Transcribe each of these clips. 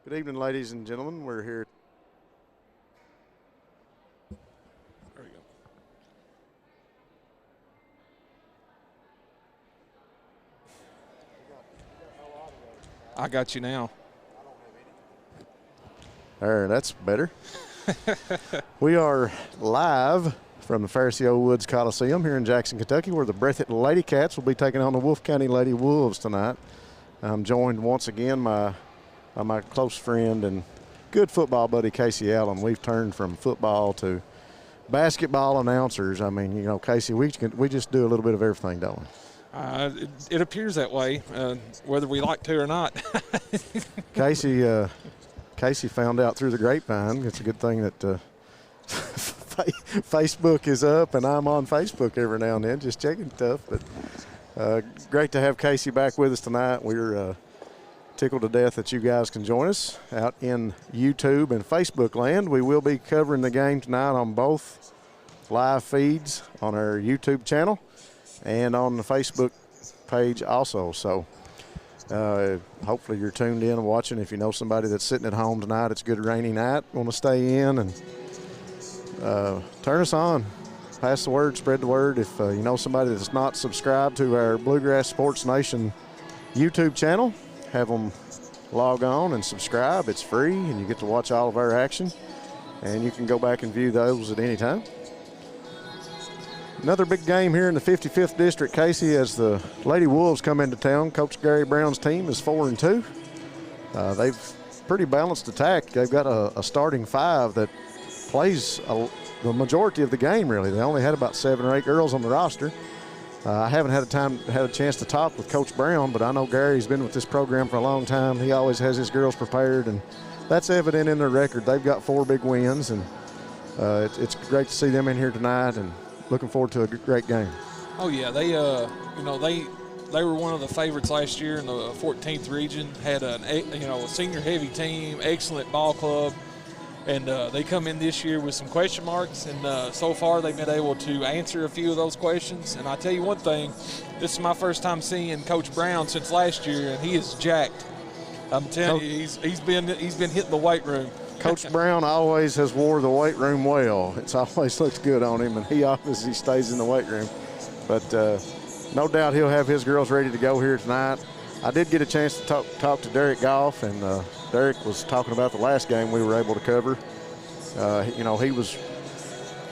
Good evening, ladies and gentlemen. We're here. There we go. I got you now. There, that's better. We are live from the Pharisee O. Woods Coliseum here in Jackson, Kentucky, where the Breathitt LadyCats will be taking on the Wolfe County Lady Wolves tonight. I'm joined once again by my close friend and good football buddy, Casey Allen. We've turned from football to basketball announcers. I mean, you know, Casey, we just do a little bit of everything, don't we? It appears that way, whether we like to or not. Casey found out through the grapevine. It's a good thing that Facebook is up, and I'm on Facebook every now and then, just checking stuff. But great to have Casey back with us tonight. We're tickled to death that you guys can join us out in YouTube and Facebook land. We will be covering the game tonight on both live feeds on our YouTube channel and on the Facebook page also. So hopefully you're tuned in and watching. If you know somebody that's sitting at home tonight, it's a good rainy night, want to stay in and turn us on. Pass the word, spread the word. If you know somebody that's not subscribed to our Bluegrass Sports Nation YouTube channel, have them log on and subscribe. It's free, and you get to watch all of our action, and you can go back and view those at any time. Another big game here in the 55th District, Casey, as the Lady Wolves come into town. Coach Gary Brown's team is 4-2. They've pretty balanced attack. They've got a starting five that plays the majority of the game, really. They only had about 7 or 8 girls on the roster. I haven't had a chance to talk with Coach Brown, but I know Gary's been with this program for a long time. He always has his girls prepared, and that's evident in their record. They've got 4 big wins, and it's great to see them in here tonight, and looking forward to a great game. Oh yeah, they were one of the favorites last year in the 14th region. Had a senior heavy team, excellent ball club. And they come in this year with some question marks, and so far they've been able to answer a few of those questions. And I tell you one thing, this is my first time seeing Coach Brown since last year, and he is jacked. I'm telling you, he's been hitting the weight room. Coach Brown always has wore the weight room well. It's always looks good on him, and he obviously stays in the weight room. But no doubt he'll have his girls ready to go here tonight. I did get a chance to talk to Derek Goff, and Derek was talking about the last game we were able to cover. He was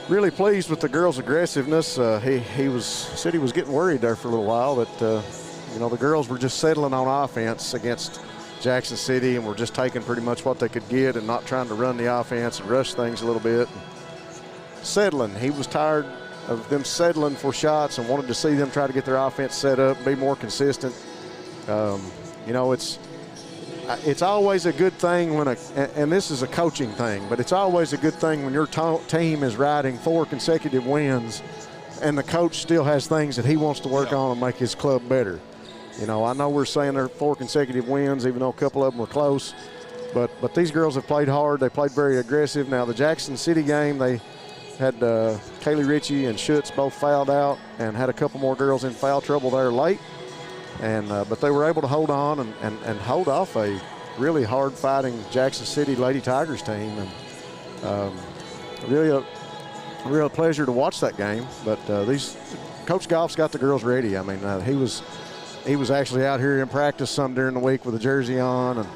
really pleased with the girls' aggressiveness. He said he was getting worried there for a little while that the girls were just settling on offense against Jackson City and were just taking pretty much what they could get and not trying to run the offense and rush things a little bit. Settling. He was tired of them settling for shots and wanted to see them try to get their offense set up, be more consistent. It's always a good thing and this is a coaching thing, but it's always a good thing when your team is riding 4 consecutive wins and the coach still has things that he wants to work on and make his club better. I know we're saying they're 4 consecutive wins, even though a couple of them were close, but these girls have played hard. They played very aggressive. Now the Jackson City game, they had Kaylee Ritchie and Schutz both fouled out and had a couple more girls in foul trouble there late. But they were able to hold on and hold off a really hard-fighting Jackson City Lady Tigers team. And really a real pleasure to watch that game. But Coach Goff's got the girls ready. I mean, he was actually out here in practice some during the week with a jersey on and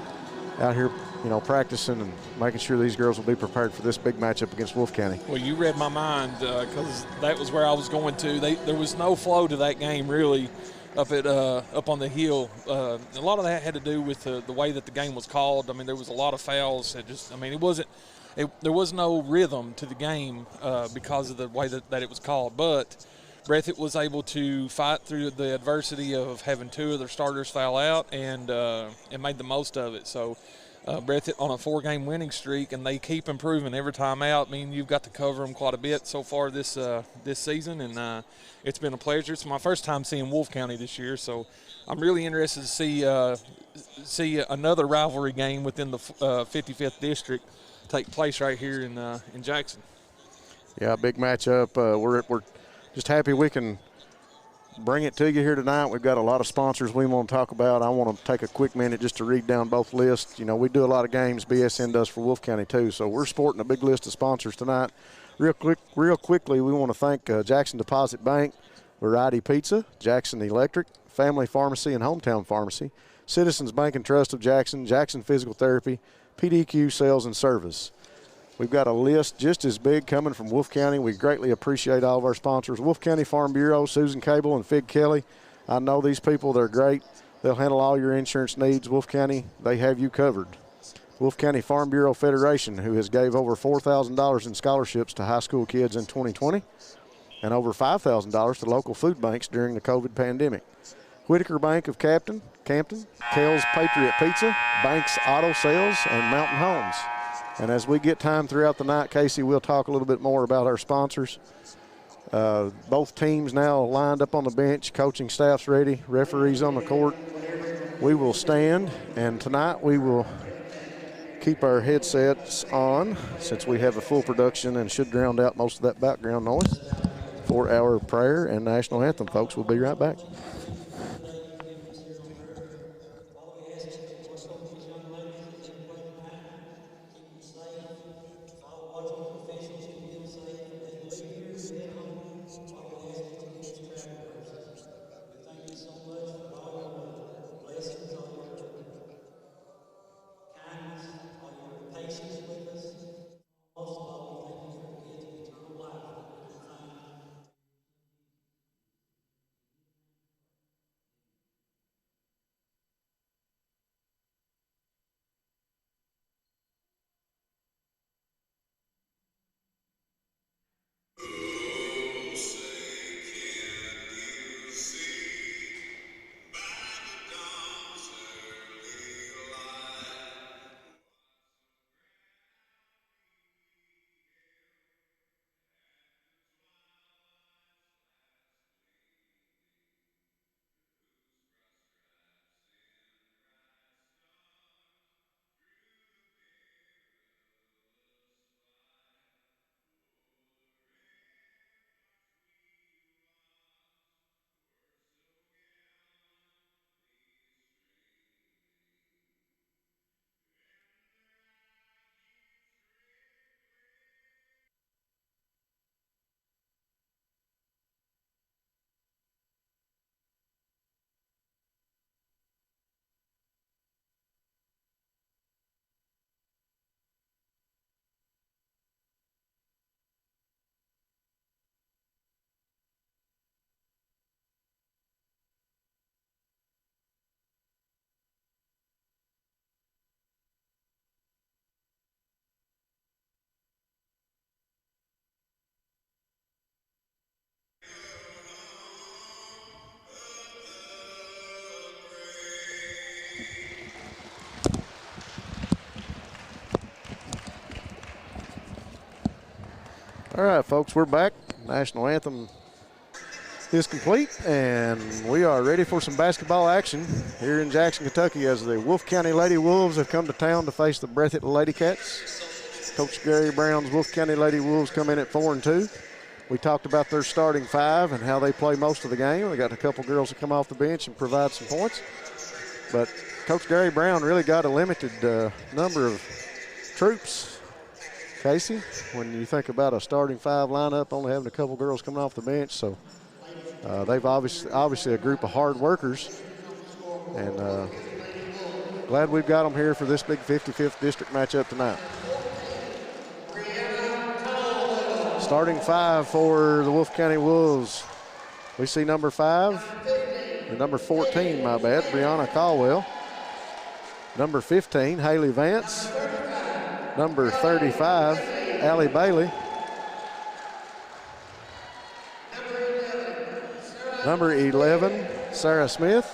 out here, practicing and making sure these girls will be prepared for this big matchup against Wolfe County. Well, you read my mind because that was where I was going to. There was no flow to that game, really. Up on the hill. A lot of that had to do with the way that the game was called. I mean, there was a lot of fouls. There was no rhythm to the game because of the way that it was called. But Breathitt was able to fight through the adversity of having 2 of their starters foul out and made the most of it. So Breathitt on a 4-game winning streak, and they keep improving every time out. I mean, you've got to cover them quite a bit so far this season, and it's been a pleasure. It's my first time seeing Wolfe County this year, so I'm really interested to see another rivalry game within the 55th District take place right here in Jackson. Yeah, big matchup. We're just happy we can bring it to you here tonight. We've got a lot of sponsors we want to talk about. I want to take a quick minute just to read down both lists. You know, we do a lot of games. BSN does for Wolfe County too. So we're sporting a big list of sponsors tonight. Real quickly, we want to thank Jackson Deposit Bank, Variety Pizza, Jackson Electric, Family Pharmacy and Hometown Pharmacy, Citizens Bank and Trust of Jackson, Jackson Physical Therapy, PDQ Sales and Service. We've got a list just as big coming from Wolfe County. We greatly appreciate all of our sponsors. Wolfe County Farm Bureau, Susan Cable and Fig Kelly. I know these people. They're great. They'll handle all your insurance needs. Wolfe County, they have you covered. Wolfe County Farm Bureau Federation, who has gave over $4,000 in scholarships to high school kids in 2020 and over $5,000 to local food banks during the COVID pandemic. Whitaker Bank of Campton, Kel's Patriot Pizza, Banks Auto Sales, and Mountain Homes. And as we get time throughout the night, Casey, we'll talk a little bit more about our sponsors. Both teams now lined up on the bench, coaching staff's ready, referees on the court. We will stand, and tonight we will keep our headsets on since we have a full production and should drown out most of that background noise for our prayer and national anthem, folks. We'll be right back. All right, folks, we're back. National anthem is complete, and we are ready for some basketball action here in Jackson, Kentucky, as the Wolfe County Lady Wolves have come to town to face the Breathitt LadyCats. Coach Gary Brown's Wolfe County Lady Wolves come in at 4-2. We talked about their starting five and how they play most of the game. They got a couple girls that come off the bench and provide some points. But Coach Gary Brown really got a limited number of troops. Casey, when you think about a starting five lineup, only having a couple girls coming off the bench, so they've obviously a group of hard workers, and glad we've got them here for this big 55th district matchup tonight. Starting five for the Wolfe County Wolves. We see number 5, and number 14, my bad, Brianna Caldwell. Number 15, Haley Vance. Number 35, Allie Bailey. Number 11, Sarah Smith.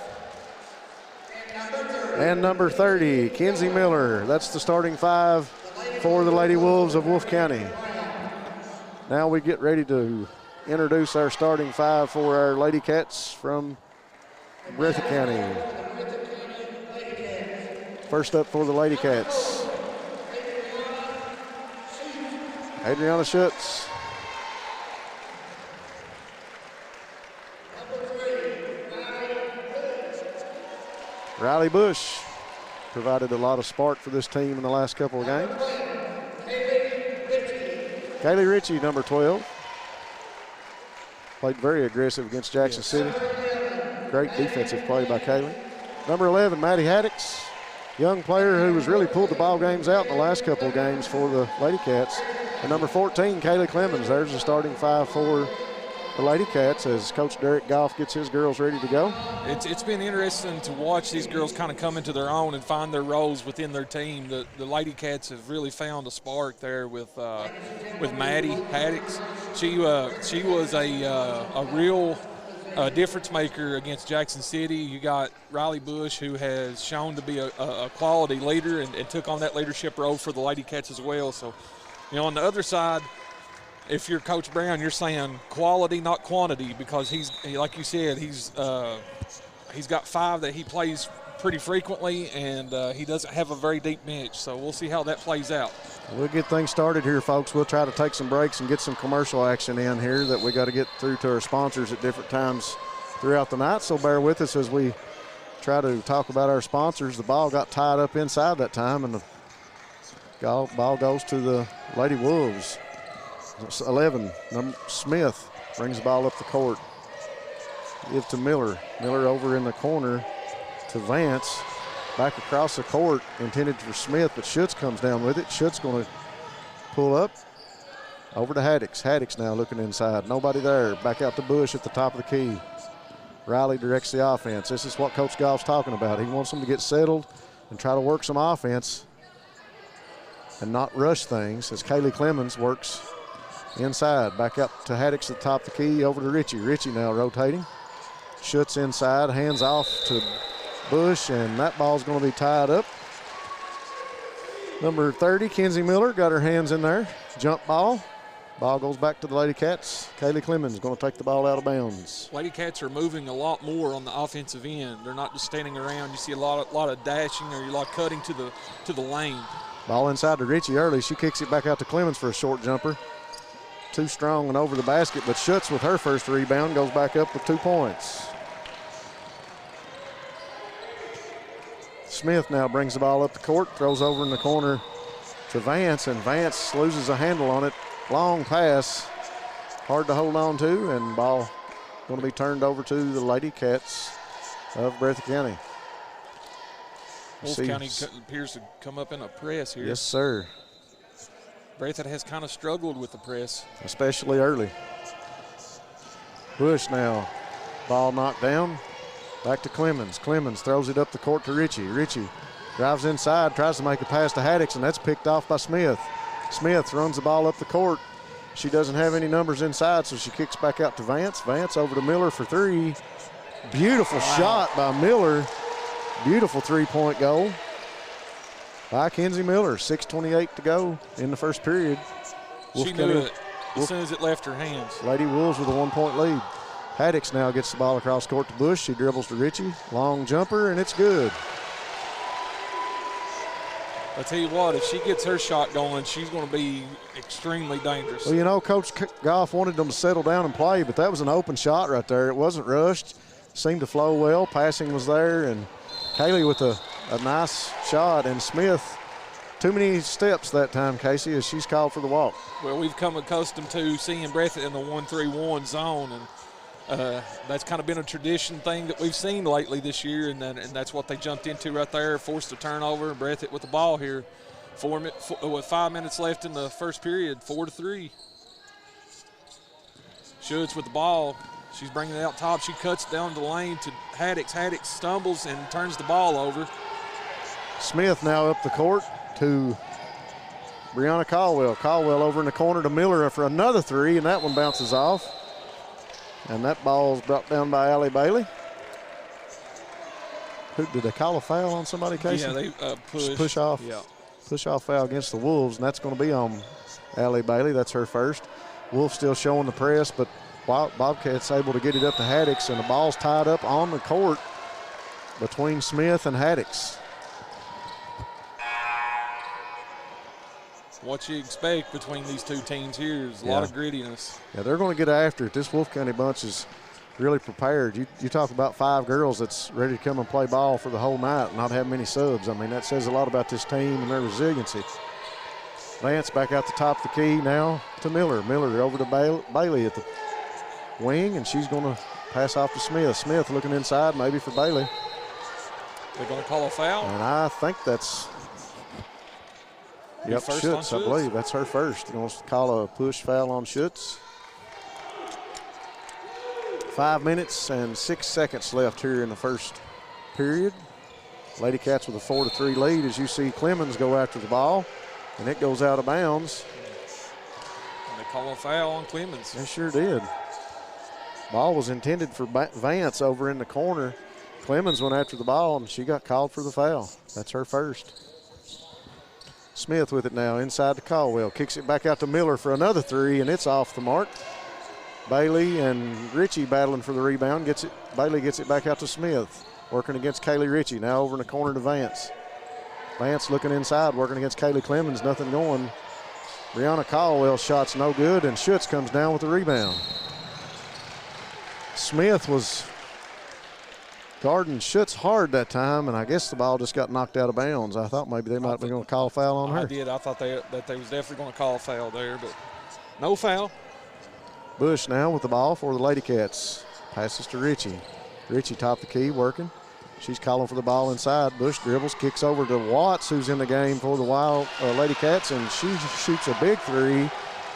And number 30, Kenzie Miller. That's the starting five for the Lady Wolves of Wolfe County. Now we get ready to introduce our starting five for our Lady Cats from Breathitt County. First up for the Lady Cats, Adriana Schutz. Riley Bush provided a lot of spark for this team in the last couple of games. Kaylee Ritchie, number 12. Played very aggressive against Jackson City. Great defensive play by Kaylee. Number 11, Maddie Haddix, young player who has really pulled the ball games out in the last couple of games for the LadyCats. And number 14, Kaylee Clemens. There's the starting 5 for the LadyCats as Coach Derek Goff gets his girls ready to go. It's been interesting to watch these girls kind of come into their own and find their roles within their team. The LadyCats have really found a spark there with Maddie Haddix. She was a real difference maker against Jackson City. You got Riley Bush, who has shown to be a quality leader and took on that leadership role for the LadyCats as well. So, on the other side, if you're Coach Brown, you're saying quality, not quantity, because like you said, he's got 5 that he plays pretty frequently, and he doesn't have a very deep bench. So we'll see how that plays out. We'll get things started here, folks. We'll try to take some breaks and get some commercial action in here that we got to get through to our sponsors at different times throughout the night. So bear with us as we try to talk about our sponsors. The ball got tied up inside that time, and the ball goes to the Lady Wolves. 11, Smith brings the ball up the court. Give to Miller. Miller over in the corner to Vance. Back across the court, intended for Smith, but Schutz comes down with it. Schutz going to pull up. Over to Haddix. Haddix now looking inside. Nobody there. Back out to Bush at the top of the key. Riley directs the offense. This is what Coach Goff's talking about. He wants them to get settled and try to work some offense and not rush things as Kaylee Clemens works inside. Back up to Haddix at the top of the key. Over to Ritchie. Ritchie now rotating. Schutz inside. Hands off to Bush, and that ball's going to be tied up. Number 30, Kenzie Miller, got her hands in there. Jump ball. Ball goes back to the LadyCats. Kaylee Clemens going to take the ball out of bounds. LadyCats are moving a lot more on the offensive end. They're not just standing around. You see a lot of dashing or a lot of cutting to the lane. Ball inside to Ritchie early. She kicks it back out to Clemens for a short jumper. Too strong and over the basket, but Schutz with her first rebound goes back up with 2 points. Smith now brings the ball up the court, throws over in the corner to Vance, and Vance loses a handle on it. Long pass, hard to hold on to, and ball going to be turned over to the LadyCats of Breathitt County. Wolfe County appears to come up in a press here. Yes, sir. Breathitt has kind of struggled with the press. Especially early. Bush now, ball knocked down. Back to Clemens. Clemens throws it up the court to Ritchie. Ritchie drives inside, tries to make a pass to Haddix, and that's picked off by Smith. Smith runs the ball up the court. She doesn't have any numbers inside, so she kicks back out to Vance. Vance over to Miller for 3. Beautiful shot by Miller. Beautiful 3-point goal by Kenzie Miller. 6:28 to go in the first period. She knew it as soon as it left her hands. Lady Wolves with a 1-point lead. Haddix now gets the ball across court to Bush. She dribbles to Ritchie. Long jumper, and it's good. I tell you what, if she gets her shot going, she's going to be extremely dangerous. Well, Coach Goff wanted them to settle down and play, but that was an open shot right there. It wasn't rushed. Seemed to flow well. Passing was there, and Kaylee with a nice shot, and Smith, too many steps that time, Casey, as she's called for the walk. Well, we've come accustomed to seeing Breathitt in the 1-3-1 zone, and that's kind of been a tradition thing that we've seen lately this year, and that's what they jumped into right there, forced a turnover. Breathitt with the ball here, with 5 minutes left in the first period, 4-3. Schutz with the ball. She's bringing it out top. She cuts down the lane to Haddix. Haddix stumbles and turns the ball over. Smith now up the court to Brianna Caldwell. Caldwell over in the corner to Miller for another 3, and that one bounces off. And that ball is brought down by Allie Bailey. Did they call a foul on somebody, Casey? Yeah, they push off. Yeah. Push off foul against the Wolves, and that's going to be on Allie Bailey. That's her first. Wolves still showing the press, but Bobcats able to get it up to Haddix, and the ball's tied up on the court between Smith and Haddix. What you expect between these two teams here is a lot of grittiness. Yeah, they're going to get after it. This Wolfe County bunch is really prepared. You talk about 5 girls that's ready to come and play ball for the whole night and not have many subs. I mean, that says a lot about this team and their resiliency. Vance back out the top of the key now to Miller. Miller over to Bailey at the wing, and she's going to pass off to Smith. Smith looking inside maybe for Bailey. They're going to call a foul? And I think that's, yep, Schutz, I believe. That's her first. They're going to call a push foul on Schutz. 5 minutes and 6 seconds left here in the first period. LadyCats with a 4-3 lead as you see Clemens go after the ball, and it goes out of bounds. And they call a foul on Clemens. They sure did. Ball was intended for Vance over in the corner. Clemens went after the ball, and she got called for the foul. That's her first. Smith with it now inside to Caldwell. Kicks it back out to Miller for another 3, and it's off the mark. Bailey and Ritchie battling for the rebound. Bailey gets it back out to Smith. Working against Kaylee Ritchie. Now over in the corner to Vance. Vance looking inside, working against Kaylee Clemens. Nothing going. Brianna Caldwell's shot's no good, and Schutz comes down with the rebound. Smith was guarding Schutz hard that time, and I guess the ball just got knocked out of bounds. I thought maybe they might be going to call a foul on her. I did. I thought that they was definitely going to call a foul there, but no foul. Bush now with the ball for the LadyCats. Passes to Ritchie. Ritchie top the key, working. She's calling for the ball inside. Bush dribbles, kicks over to Watts, who's in the game for the LadyCats, and she shoots a big 3.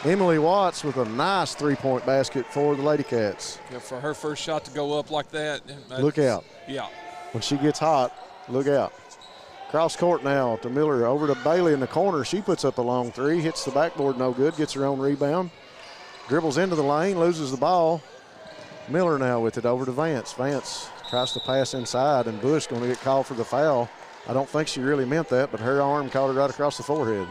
Emily Watts with a nice 3-point basket for the LadyCats. Yeah, for her first shot to go up like that. Look out. Yeah. When she gets hot, look out. Cross court now to Miller, over to Bailey in the corner. She puts up a long 3, hits the backboard no good, gets her own rebound. Dribbles into the lane, loses the ball. Miller now with it over to Vance. Vance tries to pass inside, and Bush going to get called for the foul. I don't think she really meant that, but her arm caught her right across the forehead.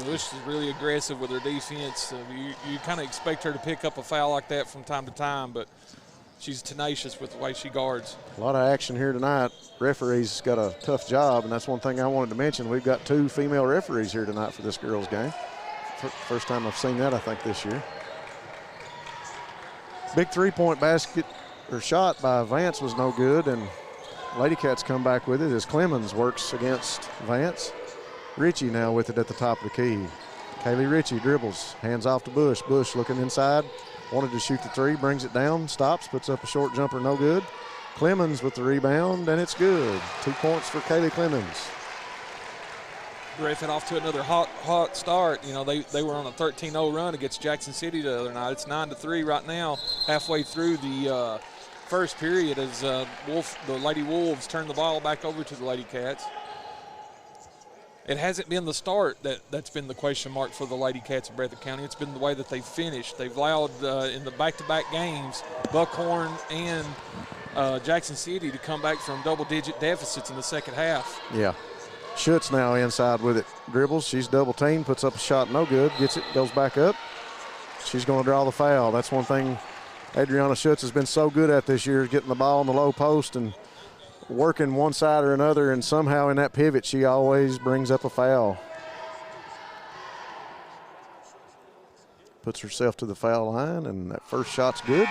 Bush is really aggressive with her defense. You kind of expect her to pick up a foul like that from time to time, but she's tenacious with the way she guards. A lot of action here tonight. Referees got a tough job, and that's one thing I wanted to mention. We've got 2 female referees here tonight for this girls' game. First time I've seen that, I think, this year. Big 3-point basket or shot by Vance was no good, and LadyCats come back with it as Clemens works against Vance. Ritchie now with it at the top of the key. Kaylee Ritchie dribbles, hands off to Bush. Bush looking inside, wanted to shoot the 3, brings it down, stops, puts up a short jumper, no good. Clemens with the rebound, and it's good. 2 points for Kaylee Clemens. Breathitt off to another hot start. You know, they were on a 13-0 run against Jackson City the other night. It's 9-3 right now, halfway through the first period as the Lady Wolves turn the ball back over to the LadyCats. It hasn't been the start that's been the question mark for the LadyCats of Breathitt County. It's been the way that they've finished. They've allowed in the back-to-back games Buckhorn and Jackson City to come back from double-digit deficits in the second half. Yeah. Schutz now inside with it. Dribbles, she's double teamed, puts up a shot, no good, gets it, goes back up. She's going to draw the foul. That's one thing Adriana Schutz has been so good at this year, getting the ball in the low post and working one side or another, and somehow in that pivot she always brings up a foul. Puts herself to the foul line, and that first shot's good.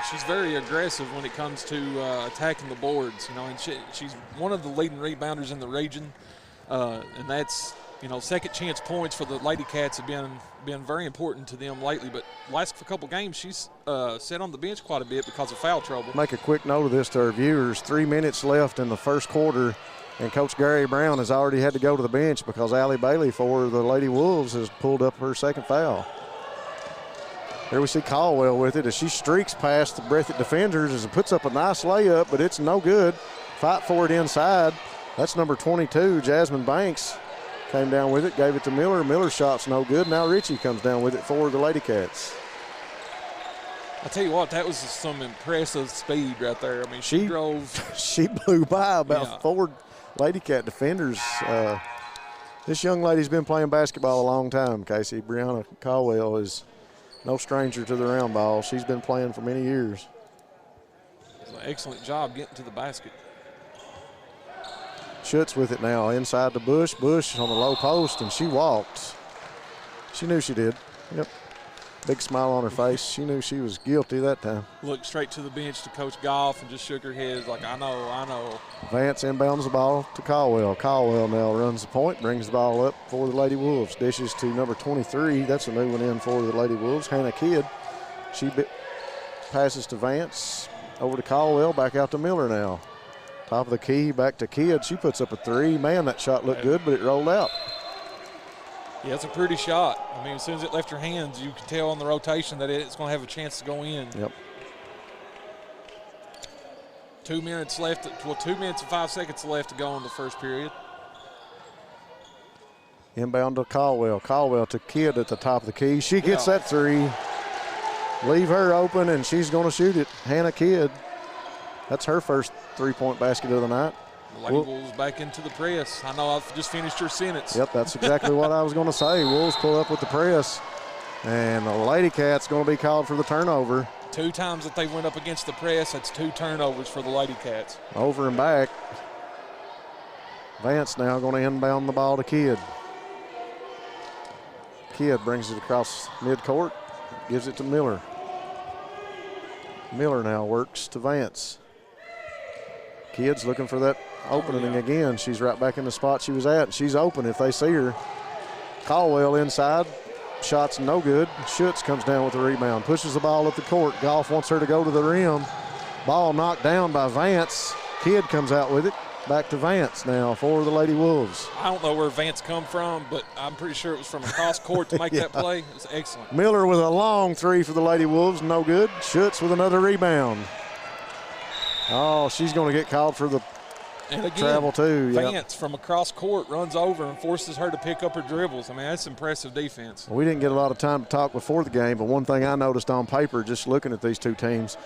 She's very aggressive when it comes to attacking the boards, you know, and she's one of the leading rebounders in the region. And that's, you know, second chance points for the LadyCats have been very important to them lately. But last couple games, she's sat on the bench quite a bit because of foul trouble. Make a quick note of this to our viewers. 3 minutes left in the first quarter, and Coach Gary Brown has already had to go to the bench because Allie Bailey for the Lady Wolves has pulled up her second foul. There we see Caldwell with it as she streaks past the Breathitt defenders as it puts up a nice layup, but it's no good. Fight for it inside. That's number 22, Jasmine Banks, came down with it, gave it to Miller. Miller's shot's no good. Now Ritchie comes down with it for the LadyCats. I tell you what, that was some impressive speed right there. I mean, she drove. She blew by about 4 LadyCat defenders. This young lady's been playing basketball a long time, Casey. Brianna Caldwell is no stranger to the round ball. She's been playing for many years. It's an excellent job getting to the basket. Schutz with it now, inside to Bush. Bush on the low post, and she walked. She knew she did. Yep. Big smile on her face. She knew she was guilty that time. Looked straight to the bench to Coach Goff and just shook her head like, I know. Vance inbounds the ball to Caldwell. Caldwell now runs the point, brings the ball up for the Lady Wolves. Dishes to number 23. That's a new one in for the Lady Wolves. Hannah Kidd. She passes to Vance. Over to Caldwell. Back out to Miller now. Top of the key. Back to Kidd. She puts up a three. Man, that shot looked good, but it rolled out. Yeah, it's a pretty shot. I mean, as soon as it left her hands, you could tell on the rotation that it's going to have a chance to go in. Yep. 2 minutes left. Well, 2 minutes and 5 seconds left to go in the first period. Inbound to Caldwell. Caldwell to Kidd at the top of the key. She gets that three. Leave her open, and she's going to shoot it. Hannah Kidd. That's her first three-point basket of the night. Lady Wolves back into the press. I know I've just finished your sentence. Yep, that's exactly what I was going to say. Wolves pull up with the press, and the LadyCats going to be called for the turnover. 2 times that they went up against the press, that's 2 turnovers for the LadyCats. Over and back. Vance now going to inbound the ball to Kidd. Kidd brings it across midcourt, gives it to Miller. Miller now works to Vance. Kidd's looking for that opening again. She's right back in the spot she was at. She's open if they see her. Caldwell inside. Shot's no good. Schutz comes down with the rebound. Pushes the ball up the court. Goff wants her to go to the rim. Ball knocked down by Vance. Kidd comes out with it. Back to Vance now for the Lady Wolves. I don't know where Vance come from, but I'm pretty sure it was from across court to make that play. It was excellent. Miller with a long three for the Lady Wolves. No good. Schutz with another rebound. Oh, she's going to get called for the travel too. Vance from across court runs over and forces her to pick up her dribbles. I mean, that's impressive defense. We didn't get a lot of time to talk before the game, but one thing I noticed on paper just looking at these two teams,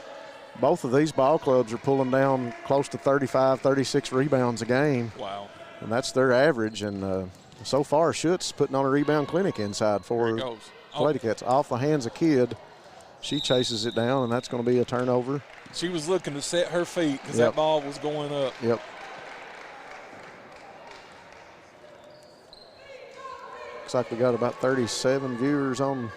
both of these ball clubs are pulling down close to 35, 36 rebounds a game. Wow. And that's their average. And so far, Schutz putting on a rebound clinic inside for the LadyCats. Off the hands of Kidd. She chases it down, and that's going to be a turnover. She was looking to set her feet because that ball was going up. Yep. Looks like we got about 37 viewers on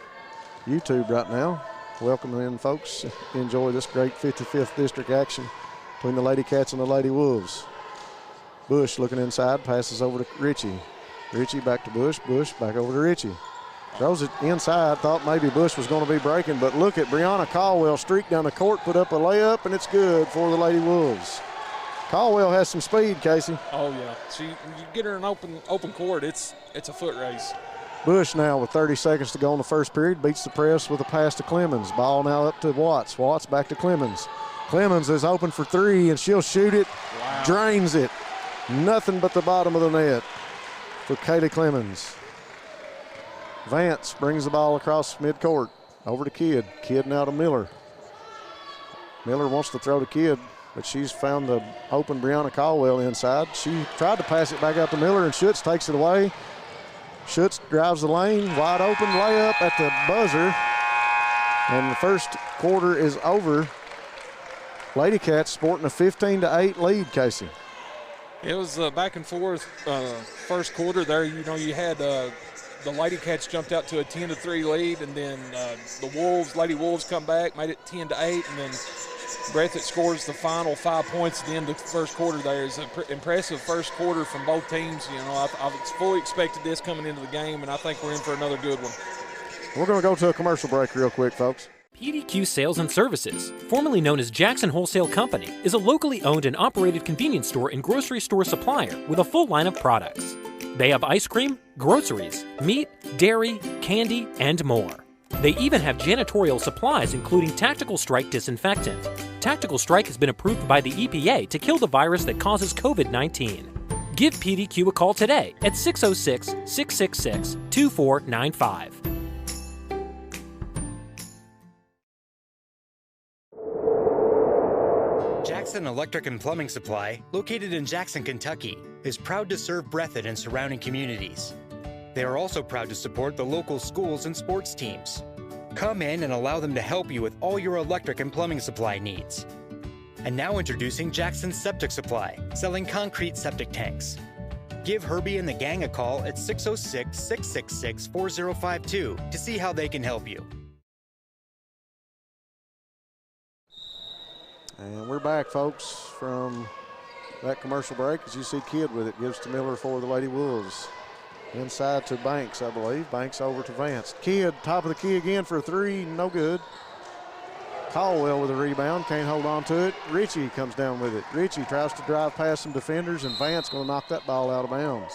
YouTube right now. Welcome in, folks. Enjoy this great 55th district action between the LadyCats and the Lady Wolves. Bush looking inside, passes over to Ritchie. Ritchie back to Bush. Bush back over to Ritchie. Throws it inside, thought maybe Bush was going to be breaking, but look at Brianna Caldwell streak down the court, put up a layup, and it's good for the Lady Wolves. Caldwell has some speed, Casey. Oh, yeah. You get her an open court, it's a foot race. Bush now with 30 seconds to go in the first period, beats the press with a pass to Clemens. Ball now up to Watts. Watts back to Clemens. Clemens is open for three, and she'll shoot it. Wow. Drains it. Nothing but the bottom of the net for Kaylee Clemens. Vance brings the ball across midcourt. Over to Kidd. Kidd now to Miller. Miller wants to throw to Kidd, but she's found the open Brianna Caldwell inside. She tried to pass it back out to Miller, and Schutz takes it away. Schutz drives the lane, wide open layup at the buzzer. And the first quarter is over. LadyCats sporting a 15-8 lead, Casey. It was back and forth first quarter there. You know, you had the LadyCats jumped out to a 10-3 lead, and then the Lady Wolves come back, made it 10-8, and then Breathitt scores the final 5 points at the end of the first quarter. There is an impressive first quarter from both teams. You know, I've fully expected this coming into the game, and I think we're in for another good one. We're going to go to a commercial break real quick, folks. PDQ Sales and Services, formerly known as Jackson Wholesale Company, is a locally owned and operated convenience store and grocery store supplier with a full line of products. They have ice cream, groceries, meat, dairy, candy, and more. They even have janitorial supplies, including Tactical Strike disinfectant. Tactical Strike has been approved by the EPA to kill the virus that causes COVID-19. Give PDQ a call today at 606-666-2495. Jackson Electric and Plumbing Supply, located in Jackson, Kentucky, is proud to serve Breathitt and surrounding communities. They are also proud to support the local schools and sports teams. Come in and allow them to help you with all your electric and plumbing supply needs. And now introducing Jackson Septic Supply, selling concrete septic tanks. Give Herbie and the gang a call at 606-666-4052 to see how they can help you. And we're back, folks, from that commercial break. As you see, Kidd with it, gives to Miller for the Lady Wolves. Inside to Banks, I believe. Banks over to Vance. Kidd, top of the key again for a three, no good. Caldwell with a rebound, can't hold on to it. Ritchie comes down with it. Ritchie tries to drive past some defenders, and Vance going to knock that ball out of bounds.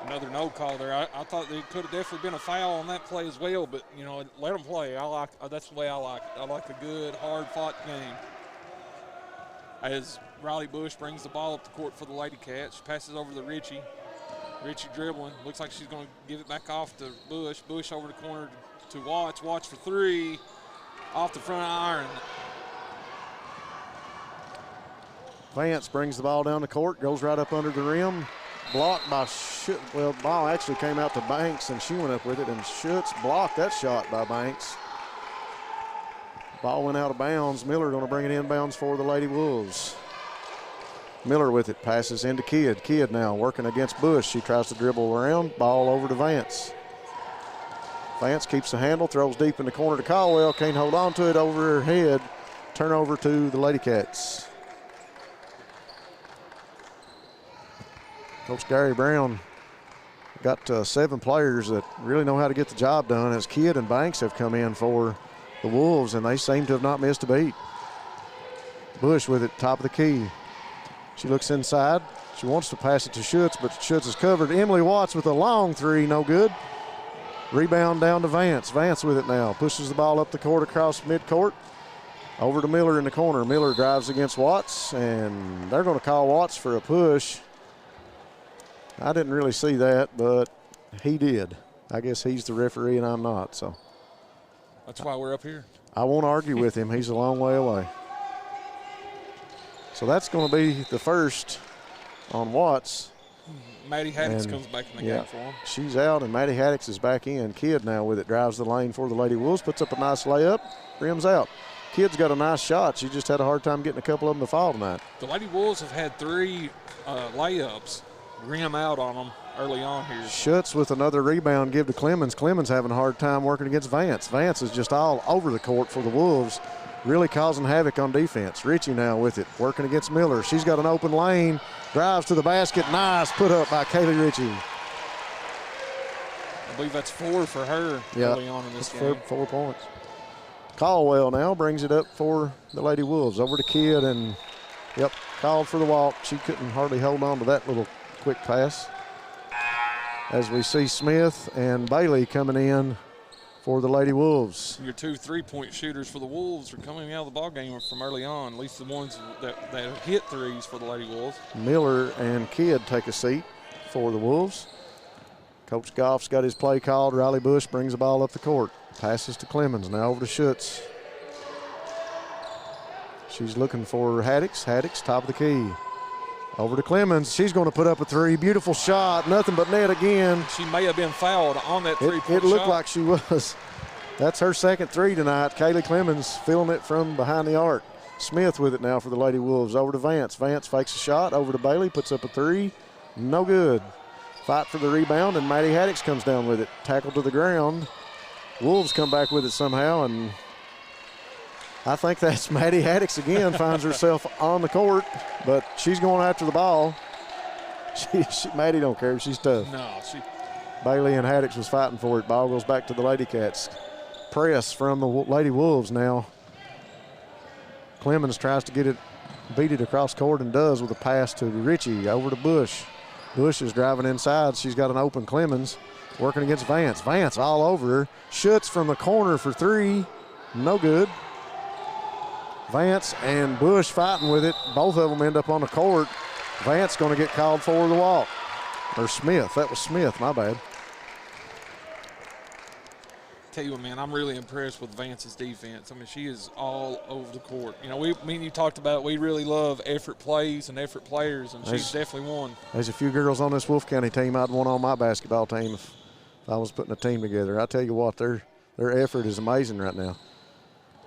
Another no call there. I thought there could have definitely been a foul on that play as well, but, you know, let them play. That's the way I like it. I like a good, hard-fought game. As Riley Bush brings the ball up the court for the LadyCats. She passes over to Ritchie. Ritchie dribbling. Looks like she's going to give it back off to Bush. Bush over the corner to Watts. Watts for three. Off the front iron. Vance brings the ball down the court, goes right up under the rim. Blocked by well, the ball actually came out to Banks, and she went up with it, and Schutz blocked that shot by Banks. Ball went out of bounds. Miller going to bring it inbounds for the Lady Wolves. Miller with it, passes into Kidd. Kidd now working against Bush. She tries to dribble around. Ball over to Vance. Vance keeps the handle, throws deep in the corner to Caldwell. Can't hold on to it, over her head. Turnover to the LadyCats. Coach Gary Brown got 7 players that really know how to get the job done, as Kidd and Banks have come in for the Wolves, and they seem to have not missed a beat. Bush with it, top of the key. She looks inside. She wants to pass it to Schutz, but Schutz is covered. Emily Watts with a long three, no good. Rebound down to Vance. Vance with it now. Pushes the ball up the court across midcourt. Over to Miller in the corner. Miller drives against Watts, and they're going to call Watts for a push. I didn't really see that, but he did. I guess he's the referee and I'm not, so. That's why we're up here. I won't argue with him. He's a long way away. So that's going to be the first on Watts. Maddie Haddix comes back in the game for him. She's out, and Maddie Haddix is back in. Kidd now with it, drives the lane for the Lady Wolves, puts up a nice layup, rims out. Kidd's got a nice shot. She just had a hard time getting a couple of them to fall tonight. The Lady Wolves have had 3 layups rim out on them early on here. Schutz with another rebound, give to Clemens. Clemens having a hard time working against Vance. Vance is just all over the court for the Wolves, really causing havoc on defense. Ritchie now with it, working against Miller. She's got an open lane, drives to the basket. Nice put up by Kaylee Ritchie. I believe that's 4 for her early on in this game. 4 points. Caldwell now brings it up for the Lady Wolves. Over to Kidd, and called for the walk. She couldn't hardly hold on to that little quick pass. As we see Smith and Bailey coming in for the Lady Wolves. Your 2 3-point shooters for the Wolves are coming out of the ballgame from early on, at least the ones that hit threes for the Lady Wolves. Miller and Kidd take a seat for the Wolves. Coach Goff's got his play called. Riley Bush brings the ball up the court. Passes to Clemens, now over to Schutz. She's looking for Haddix. Haddix, top of the key. Over to Clemens. She's going to put up a 3. Beautiful shot. Nothing but net again. She may have been fouled on that 3-point shot. It looked like she was. That's her second 3 tonight. Kaylee Clemens filling it from behind the arc. Smith with it now for the Lady Wolves. Over to Vance. Vance fakes a shot. Over to Bailey. Puts up a 3. No good. Fight for the rebound, and Maddie Haddix comes down with it. Tackle to the ground. Wolves come back with it somehow, and I think that's Maddie Haddix again, finds herself on the court, but she's going after the ball. Maddie don't care. She's tough. No, Bailey and Haddix was fighting for it. Ball goes back to the LadyCats. Press from the Lady Wolves now. Clemens tries to get it, beat it across court, and does with a pass to Ritchie. Over to Bush. Bush is driving inside. She's got an open Clemens working against Vance. Vance all over her. Schutz from the corner for 3. No good. Vance and Bush fighting with it. Both of them end up on the court. Vance going to get called for the walk. Or Smith. That was Smith, my bad. Tell you what, man, I'm really impressed with Vance's defense. I mean, she is all over the court. You know, me and you talked about we really love effort plays and effort players, and she's definitely one. There's a few girls on this Wolfe County team I'd want on my basketball team if I was putting a team together. I tell you what, their effort is amazing right now.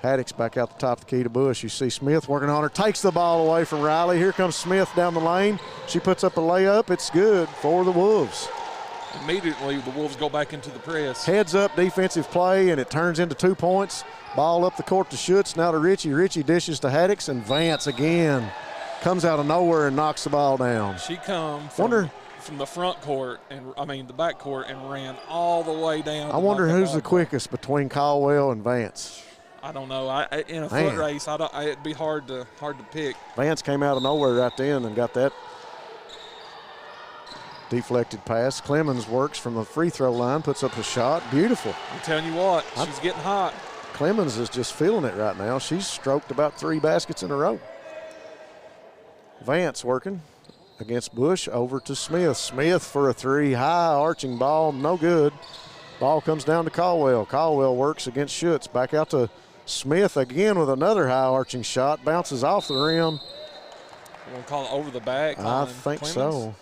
Haddix back out the top of the key to Bush. You see Smith working on her, takes the ball away from Riley. Here comes Smith down the lane. She puts up a layup. It's good for the Wolves. immediately the Wolves go back into the press. Heads up defensive play, and it turns into 2 points. Ball up the court to Schutz, now to Ritchie. Ritchie dishes to Haddix, and Vance again comes out of nowhere and knocks the ball down. She come from the front court, the back court, and ran all the way down. I wonder who's the quickest between Caldwell and Vance. I don't know. In a foot race, it'd be hard to pick. Vance came out of nowhere right then and got that deflected pass. Clemens works from the free throw line, puts up a shot. Beautiful. I'm telling you what, she's getting hot. Clemens is just feeling it right now. She's stroked about 3 baskets in a row. Vance working against Bush, over to Smith. Smith for a 3, high arching ball, no good. Ball comes down to Caldwell. Caldwell works against Schutz. Back out to Smith again with another high arching shot. Bounces off the rim. We're going to call it over the back. I think Clemens. so.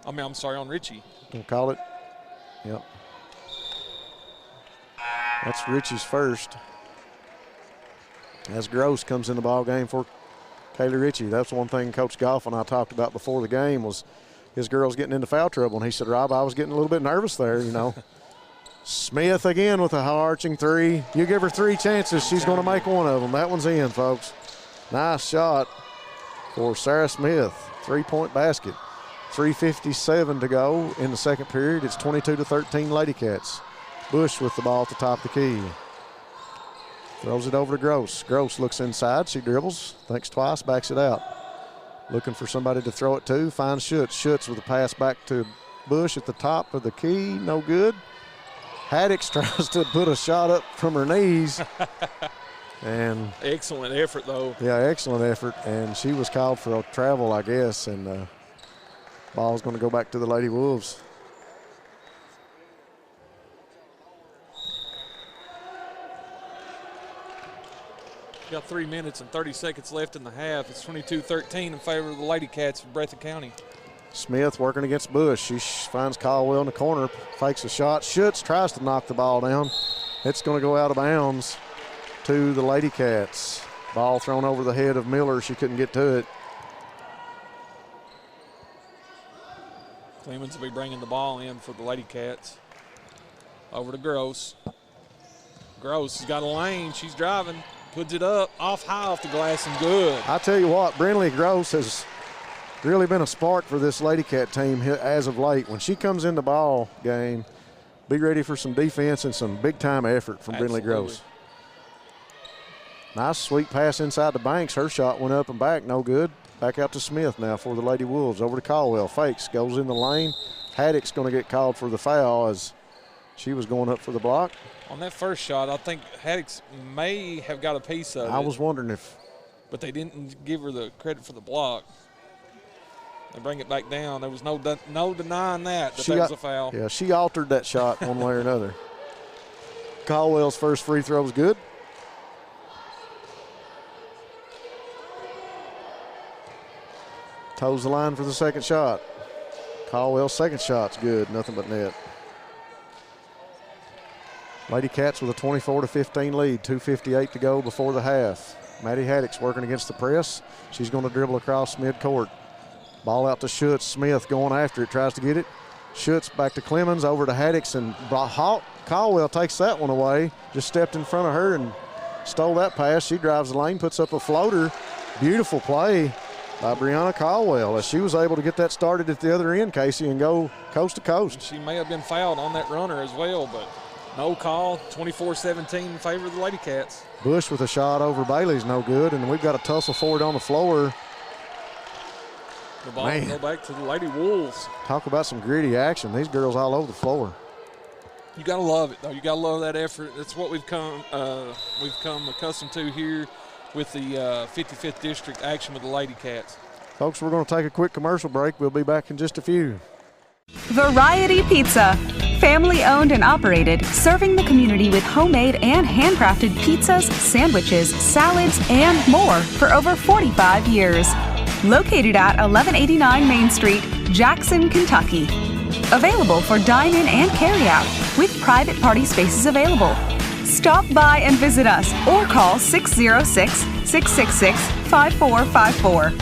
I'm sorry, on Ritchie. Gonna call it. Yep. That's Ritchie's first. As Gross comes in the ball game for Kaylee Ritchie. That's one thing Coach Goff and I talked about before the game was his girls getting into foul trouble. And he said, Rob, I was getting a little bit nervous there, you know. Smith again with a high arching 3. You give her 3 chances, she's going to make one of them. That one's in, folks. Nice shot for Sarah Smith. 3-point basket. 3:57 to go in the second period. It's 22-13 LadyCats. Bush with the ball at the top of the key. Throws it over to Gross. Gross looks inside. She dribbles, thinks twice, backs it out. Looking for somebody to throw it to. Finds Schutz. Schutz with a pass back to Bush at the top of the key. No good. Haddix tries to put a shot up from her knees. And excellent effort, though. Yeah, excellent effort. And she was called for a travel, I guess. And ball's going to go back to the Lady Wolves. Got 3 minutes and 30 seconds left in the half. It's 22-13 in favor of the LadyCats of Breathitt County. Smith working against Bush. She finds Caldwell in the corner, fakes a shot. Schutz tries to knock the ball down. It's going to go out of bounds to the LadyCats. Ball thrown over the head of Miller. She couldn't get to it. Clemens will be bringing the ball in for the LadyCats. Over to Gross. Gross has got a lane. She's driving. Puts it up, high off the glass, and good. I tell you what, Brinley Gross has really been a spark for this LadyCat team as of late. When she comes in the ball game, be ready for some defense and some big-time effort from Brinley Gross. Nice sweet pass inside the Banks. Her shot went up and back, no good. Back out to Smith now for the Lady Wolves. Over to Caldwell, fakes, goes in the lane. Haddix going to get called for the foul as she was going up for the block. On that first shot, I think Haddix may have got a piece of it. I was wondering if. But they didn't give her the credit for the block. They bring it back down. There was no denying that was a foul. Yeah, she altered that shot one way or another. Caldwell's first free throw was good. Toes the line for the second shot. Caldwell's second shot's good, nothing but net. LadyCats with a 24-15 lead, 2:58 to go before the half. Maddie Haddix working against the press. She's going to dribble across midcourt. Ball out to Schutz. Smith going after it, tries to get it. Schutz back to Clemens, over to Haddix, and Caldwell takes that one away. Just stepped in front of her and stole that pass. She drives the lane, puts up a floater. Beautiful play by Brianna Caldwell as she was able to get that started at the other end, Casey, and go coast to coast. She may have been fouled on that runner as well, but no call. 24-17 in favor of the LadyCats. Bush with a shot over Bailey's no good, and we've got a tussle for it on the floor. The ball will go back to the Lady Wolves. Talk about some gritty action. These girls all over the floor. You got to love it, though. You got to love that effort. That's what we've come accustomed to here with the 55th District action with the LadyCats. Folks, we're going to take a quick commercial break. We'll be back in just a few. Variety Pizza. Family owned and operated, serving the community with homemade and handcrafted pizzas, sandwiches, salads, and more for over 45 years. Located at 1189 Main Street, Jackson, Kentucky. Available for dine-in and carry-out, with private party spaces available. Stop by and visit us or call 606-666-5454.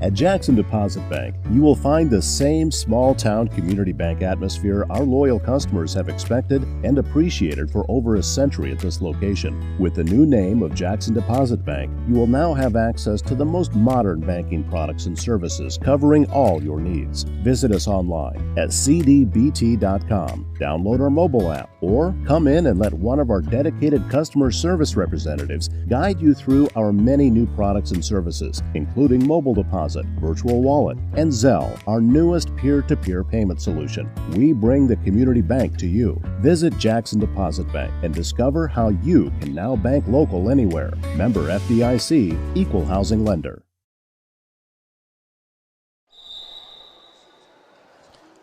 At Jackson Deposit Bank, you will find the same small-town community bank atmosphere our loyal customers have expected and appreciated for over a century at this location. With the new name of Jackson Deposit Bank, you will now have access to the most modern banking products and services covering all your needs. Visit us online at cdbt.com, download our mobile app, or come in and let one of our dedicated customer service representatives guide you through our many new products and services, including mobile deposit, virtual wallet, and Zelle, our newest peer-to-peer payment solution. We bring the community bank to you. Visit Jackson Deposit Bank and discover how you can now bank local anywhere. Member FDIC, Equal Housing Lender.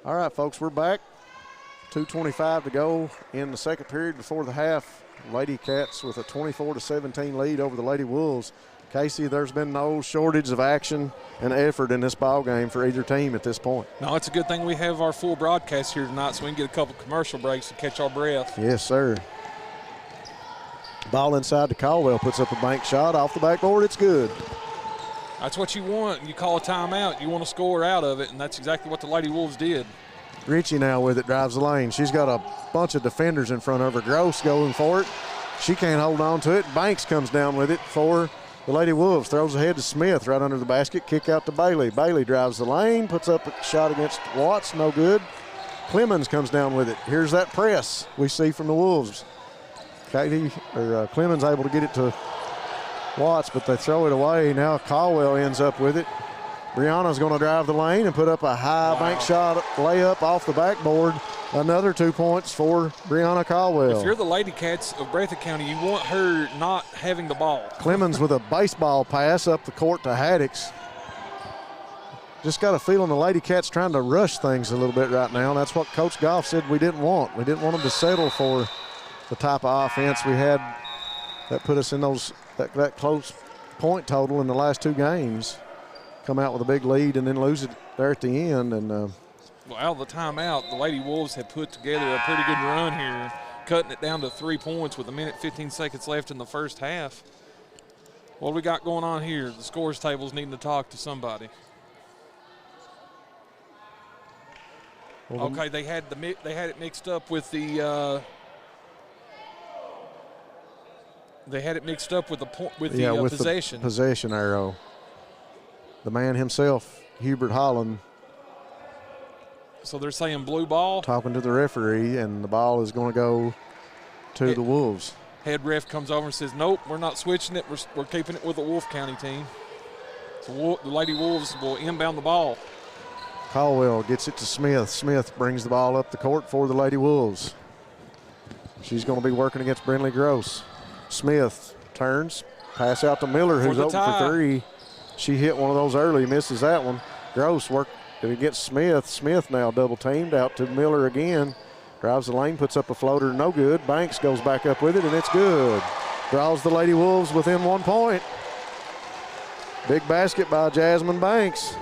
All right, folks, we're back. 2:25 to go in the second period before the half. LadyCats with a 24-17 lead over the Lady Wolves. Casey, there's been no shortage of action and effort in this ball game for either team at this point. No, it's a good thing we have our full broadcast here tonight so we can get a couple commercial breaks to catch our breath. Yes, sir. Ball inside to Caldwell, puts up a bank shot off the backboard. It's good. That's what you want. You call a timeout, you want to score out of it, and that's exactly what the Lady Wolves did. Ritchie now with it, drives the lane. She's got a bunch of defenders in front of her. Gross going for it. She can't hold on to it. Banks comes down with it for the Lady Wolves. Throws ahead to Smith right under the basket. Kick out to Bailey. Bailey drives the lane, puts up a shot against Watts. No good. Clemens comes down with it. Here's that press we see from the Wolves. Clemens able to get it to Watts, but they throw it away. Now Caldwell ends up with it. Brianna's going to drive the lane and put up a high bank shot layup off the backboard. Another 2 points for Brianna Caldwell. If you're the LadyCats of Breathitt County, you want her not having the ball. Clemens with a baseball pass up the court to Haddix. Just got a feeling the LadyCats trying to rush things a little bit right now. And that's what Coach Goff said we didn't want. We didn't want them to settle for the type of offense we had that put us in that close point total in the last two games. Come out with a big lead and then lose it there at the end. And well, out of the timeout, the Lady Wolves had put together a pretty good run here, cutting it down to 3 points with 1:15 seconds left in the first half. What do we got going on here? The scores table's needing to talk to somebody. Okay, they had it mixed up with the possession. The possession arrow. The man himself, Hubert Holland. So they're saying blue ball? Talking to the referee, and the ball is going to go to the Wolves. Head ref comes over and says, nope, we're not switching it. We're keeping it with the Wolfe County team. So the Lady Wolves will inbound the ball. Caldwell gets it to Smith. Smith brings the ball up the court for the Lady Wolves. She's going to be working against Brindley Gross. Smith turns, pass out to Miller, who's open for three. She hit one of those early, misses that one. Gross worked against Smith. Smith now double teamed out to Miller again. Drives the lane, puts up a floater, no good. Banks goes back up with it, and it's good. Draws the Lady Wolves within 1 point. Big basket by Jasmine Banks.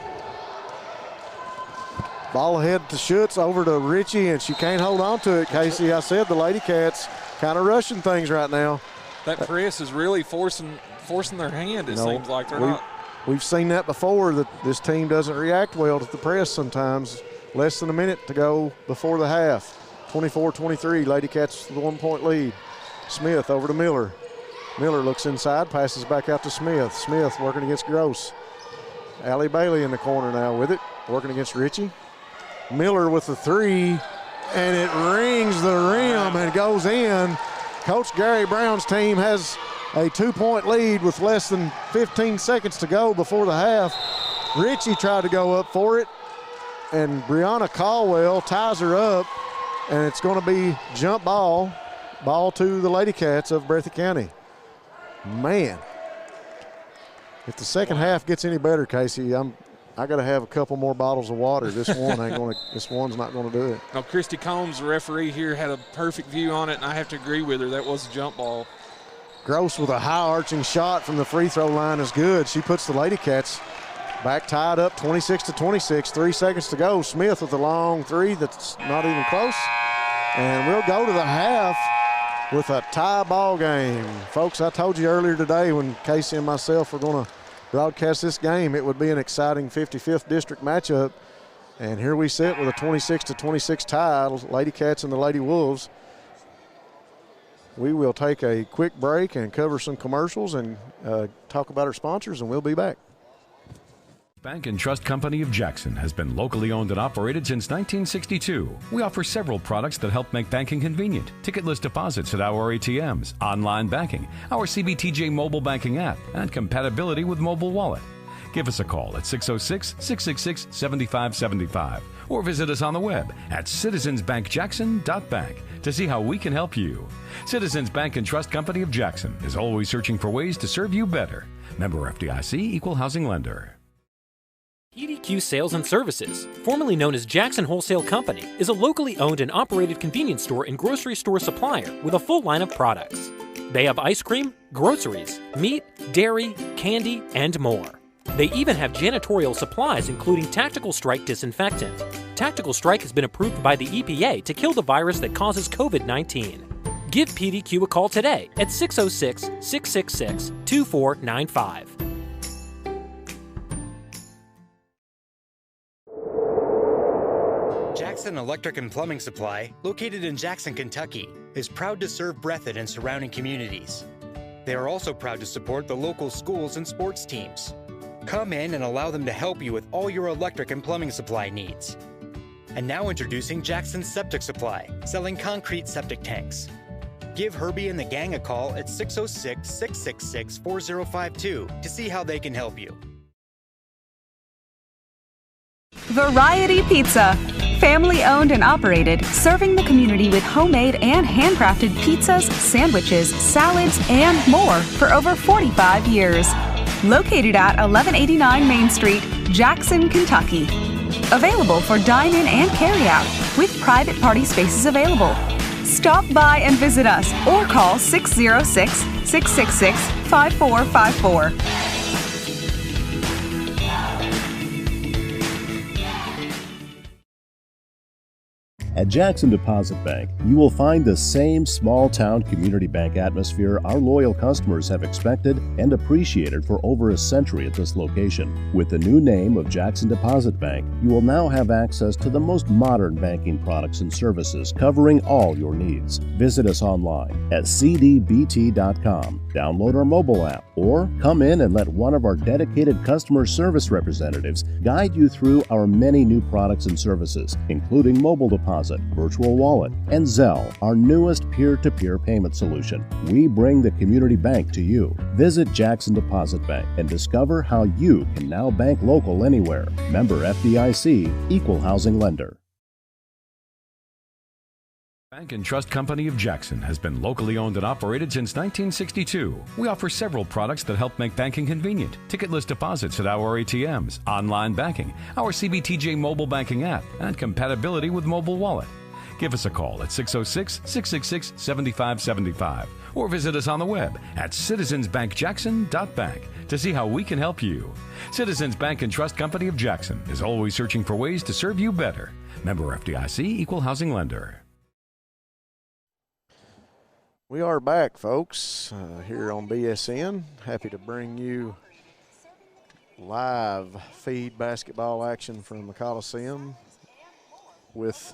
Ball ahead to Schutz, over to Ritchie, and she can't hold on to it. Casey, I said the LadyCats kind of rushing things right now. That press is really forcing their hand, it seems like. They're not. We've seen that before, that this team doesn't react well to the press sometimes. Less than a minute to go before the half. 24-23, LadyCats with a 1 point lead. Smith over to Miller. Miller looks inside, passes back out to Smith. Smith working against Gross. Allie Bailey in the corner now with it, working against Ritchie. Miller with the three, and it rings the rim and goes in. Coach Gary Brown's team has a 2 point lead with less than 15 seconds to go before the half. Ritchie tried to go up for it, and Brianna Caldwell ties her up, and it's going to be jump ball to the LadyCats of Breathitt County. Man, if the second half gets any better, Casey, I got to have a couple more bottles of water. This one's not going to do it. Now, Christy Combs, the referee here, had a perfect view on it, and I have to agree with her. That was a jump ball. Gross with a high-arching shot from the free throw line is good. She puts the LadyCats back tied up 26-26. 3 seconds to go. Smith with a long three that's not even close. And we'll go to the half with a tie ball game. Folks, I told you earlier today when Casey and myself were going to broadcast this game, it would be an exciting 55th district matchup. And here we sit with a 26-26 tie, LadyCats and the Lady Wolves. We will take a quick break and cover some commercials and talk about our sponsors, and we'll be back. Bank and Trust Company of Jackson has been locally owned and operated since 1962. We offer several products that help make banking convenient. Ticketless deposits at our ATMs, online banking, our CBTJ mobile banking app, and compatibility with mobile wallet. Give us a call at 606-666-7575 or visit us on the web at citizensbankjackson.bank to see how we can help you. Citizens Bank and Trust Company of Jackson is always searching for ways to serve you better. Member FDIC, Equal Housing Lender. PDQ Sales and Services, formerly known as Jackson Wholesale Company, is a locally owned and operated convenience store and grocery store supplier with a full line of products. They have ice cream, groceries, meat, dairy, candy, and more. They even have janitorial supplies, including Tactical Strike disinfectant. Tactical Strike has been approved by the EPA to kill the virus that causes COVID-19. Give PDQ a call today at 606-666-2495. Jackson Electric and Plumbing Supply, located in Jackson, Kentucky, is proud to serve Breathitt and surrounding communities. They are also proud to support the local schools and sports teams. Come in and allow them to help you with all your electric and plumbing supply needs. And now introducing Jackson Septic Supply, selling concrete septic tanks. Give Herbie and the gang a call at 606-666-4052 to see how they can help you. Variety Pizza. Family owned and operated, serving the community with homemade and handcrafted pizzas, sandwiches, salads, and more for over 45 years. Located at 1189 Main Street, Jackson, Kentucky. Available for dine-in and carry-out, with private party spaces available. Stop by and visit us or call 606-666-5454. At Jackson Deposit Bank, you will find the same small-town community bank atmosphere our loyal customers have expected and appreciated for over a century at this location. With the new name of Jackson Deposit Bank, you will now have access to the most modern banking products and services covering all your needs. Visit us online at cdbt.com, download our mobile app, or come in and let one of our dedicated customer service representatives guide you through our many new products and services, including mobile deposit, virtual wallet, and Zelle, our newest peer-to-peer payment solution. We bring the community bank to you. Visit Jackson Deposit Bank and discover how you can now bank local anywhere. Member FDIC, Equal Housing Lender. Bank and Trust Company of Jackson has been locally owned and operated since 1962. We offer several products that help make banking convenient. Ticketless deposits at our ATMs, online banking, our CBTJ mobile banking app, and compatibility with mobile wallet. Give us a call at 606-666-7575 or visit us on the web at citizensbankjackson.bank to see how we can help you. Citizens Bank and Trust Company of Jackson is always searching for ways to serve you better. Member FDIC, Equal Housing Lender. We are back, folks, here on BSN. Happy to bring you live feed basketball action from the Coliseum with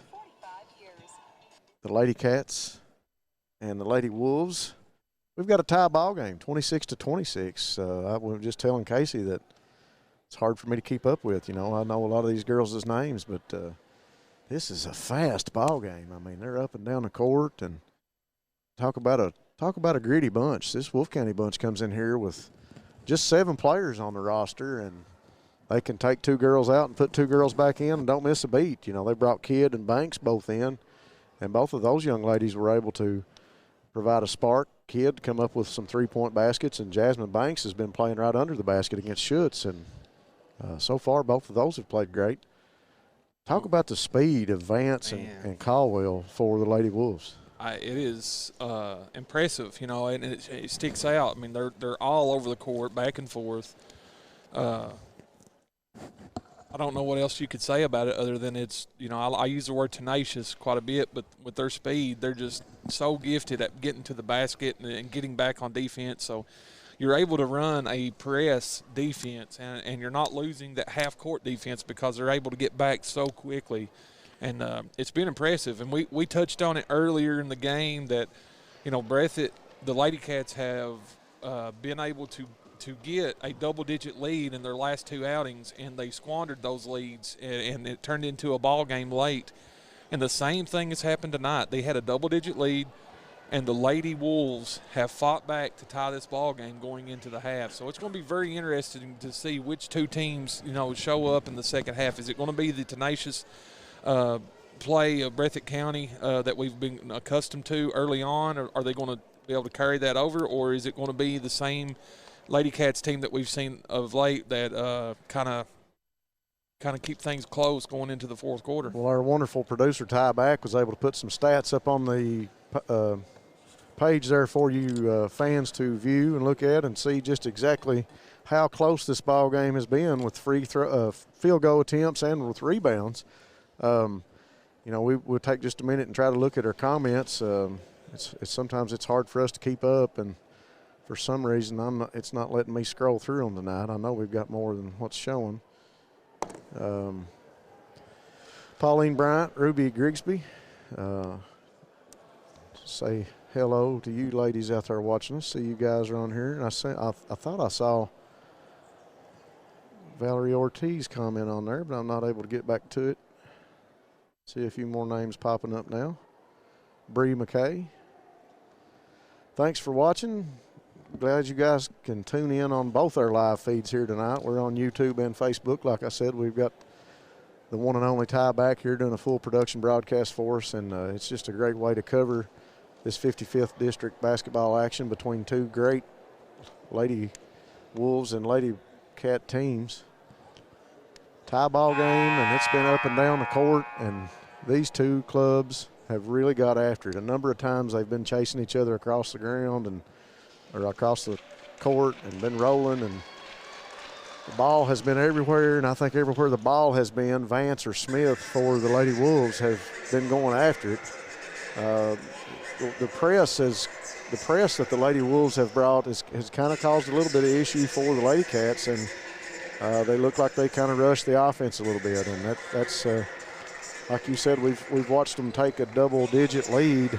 the LadyCats and the Lady Wolves. We've got a tie ball game, 26-26. I was just telling Casey that it's hard for me to keep up with. You know, I know a lot of these girls' names, but this is a fast ball game. I mean, they're up and down the court, and talk about a gritty bunch. This Wolfe County bunch comes in here with just 7 players on the roster, and they can take 2 girls out and put 2 girls back in and don't miss a beat. You know, they brought Kidd and Banks both in, and both of those young ladies were able to provide a spark. Kidd come up with some 3-point baskets, and Jasmine Banks has been playing right under the basket against Schutz, and so far both of those have played great. Talk about the speed of Vance and Caldwell for the Lady Wolves. It is impressive, you know, and it sticks out. I mean, they're all over the court, back and forth. I don't know what else you could say about it other than it's, you know, I use the word tenacious quite a bit, but with their speed, they're just so gifted at getting to the basket and getting back on defense. So, you're able to run a press defense, and you're not losing that half-court defense because they're able to get back so quickly. And it's been impressive. And we touched on it earlier in the game that, Breathitt, the LadyCats have been able to get a double-digit lead in their last 2 outings, and they squandered those leads, and it turned into a ball game late. And the same thing has happened tonight. They had a double-digit lead, and the Lady Wolves have fought back to tie this ball game going into the half. So it's going to be very interesting to see which two teams, show up in the second half. Is it going to be the tenacious play of Breathitt County that we've been accustomed to early on, or are they going to be able to carry that over, or is it going to be the same LadyCats team that we've seen of late that kind of keep things close going into the fourth quarter? Well, our wonderful producer, Ty Back, was able to put some stats up on the page there for you fans to view and look at and see just exactly how close this ball game has been with field goal attempts and with rebounds. We'll take just a minute and try to look at our comments. Sometimes it's hard for us to keep up, and for some reason it's not letting me scroll through them tonight. I know we've got more than what's showing. Pauline Bryant, Ruby Grigsby, say hello to you ladies out there watching us. See you guys are on here. And I thought I saw Valerie Ortiz comment on there, but I'm not able to get back to it. See a few more names popping up now. Bree McKay. Thanks for watching. Glad you guys can tune in on both our live feeds here tonight. We're on YouTube and Facebook. Like I said, we've got the one and only Ty back here doing a full production broadcast for us, and it's just a great way to cover this 55th District basketball action between two great Lady Wolves and Lady Cat teams. Tie ball game, and it's been up and down the court, and these two clubs have really got after it. A number of times they've been chasing each other across the ground or across the court and been rolling, and the ball has been everywhere, and I think everywhere the ball has been, Vance or Smith for the Lady Wolves have been going after it. The press that the Lady Wolves have brought has kind of caused a little bit of issue for the Lady Cats, and they look like they kind of rushed the offense a little bit, and that's like you said, we've watched them take a double-digit lead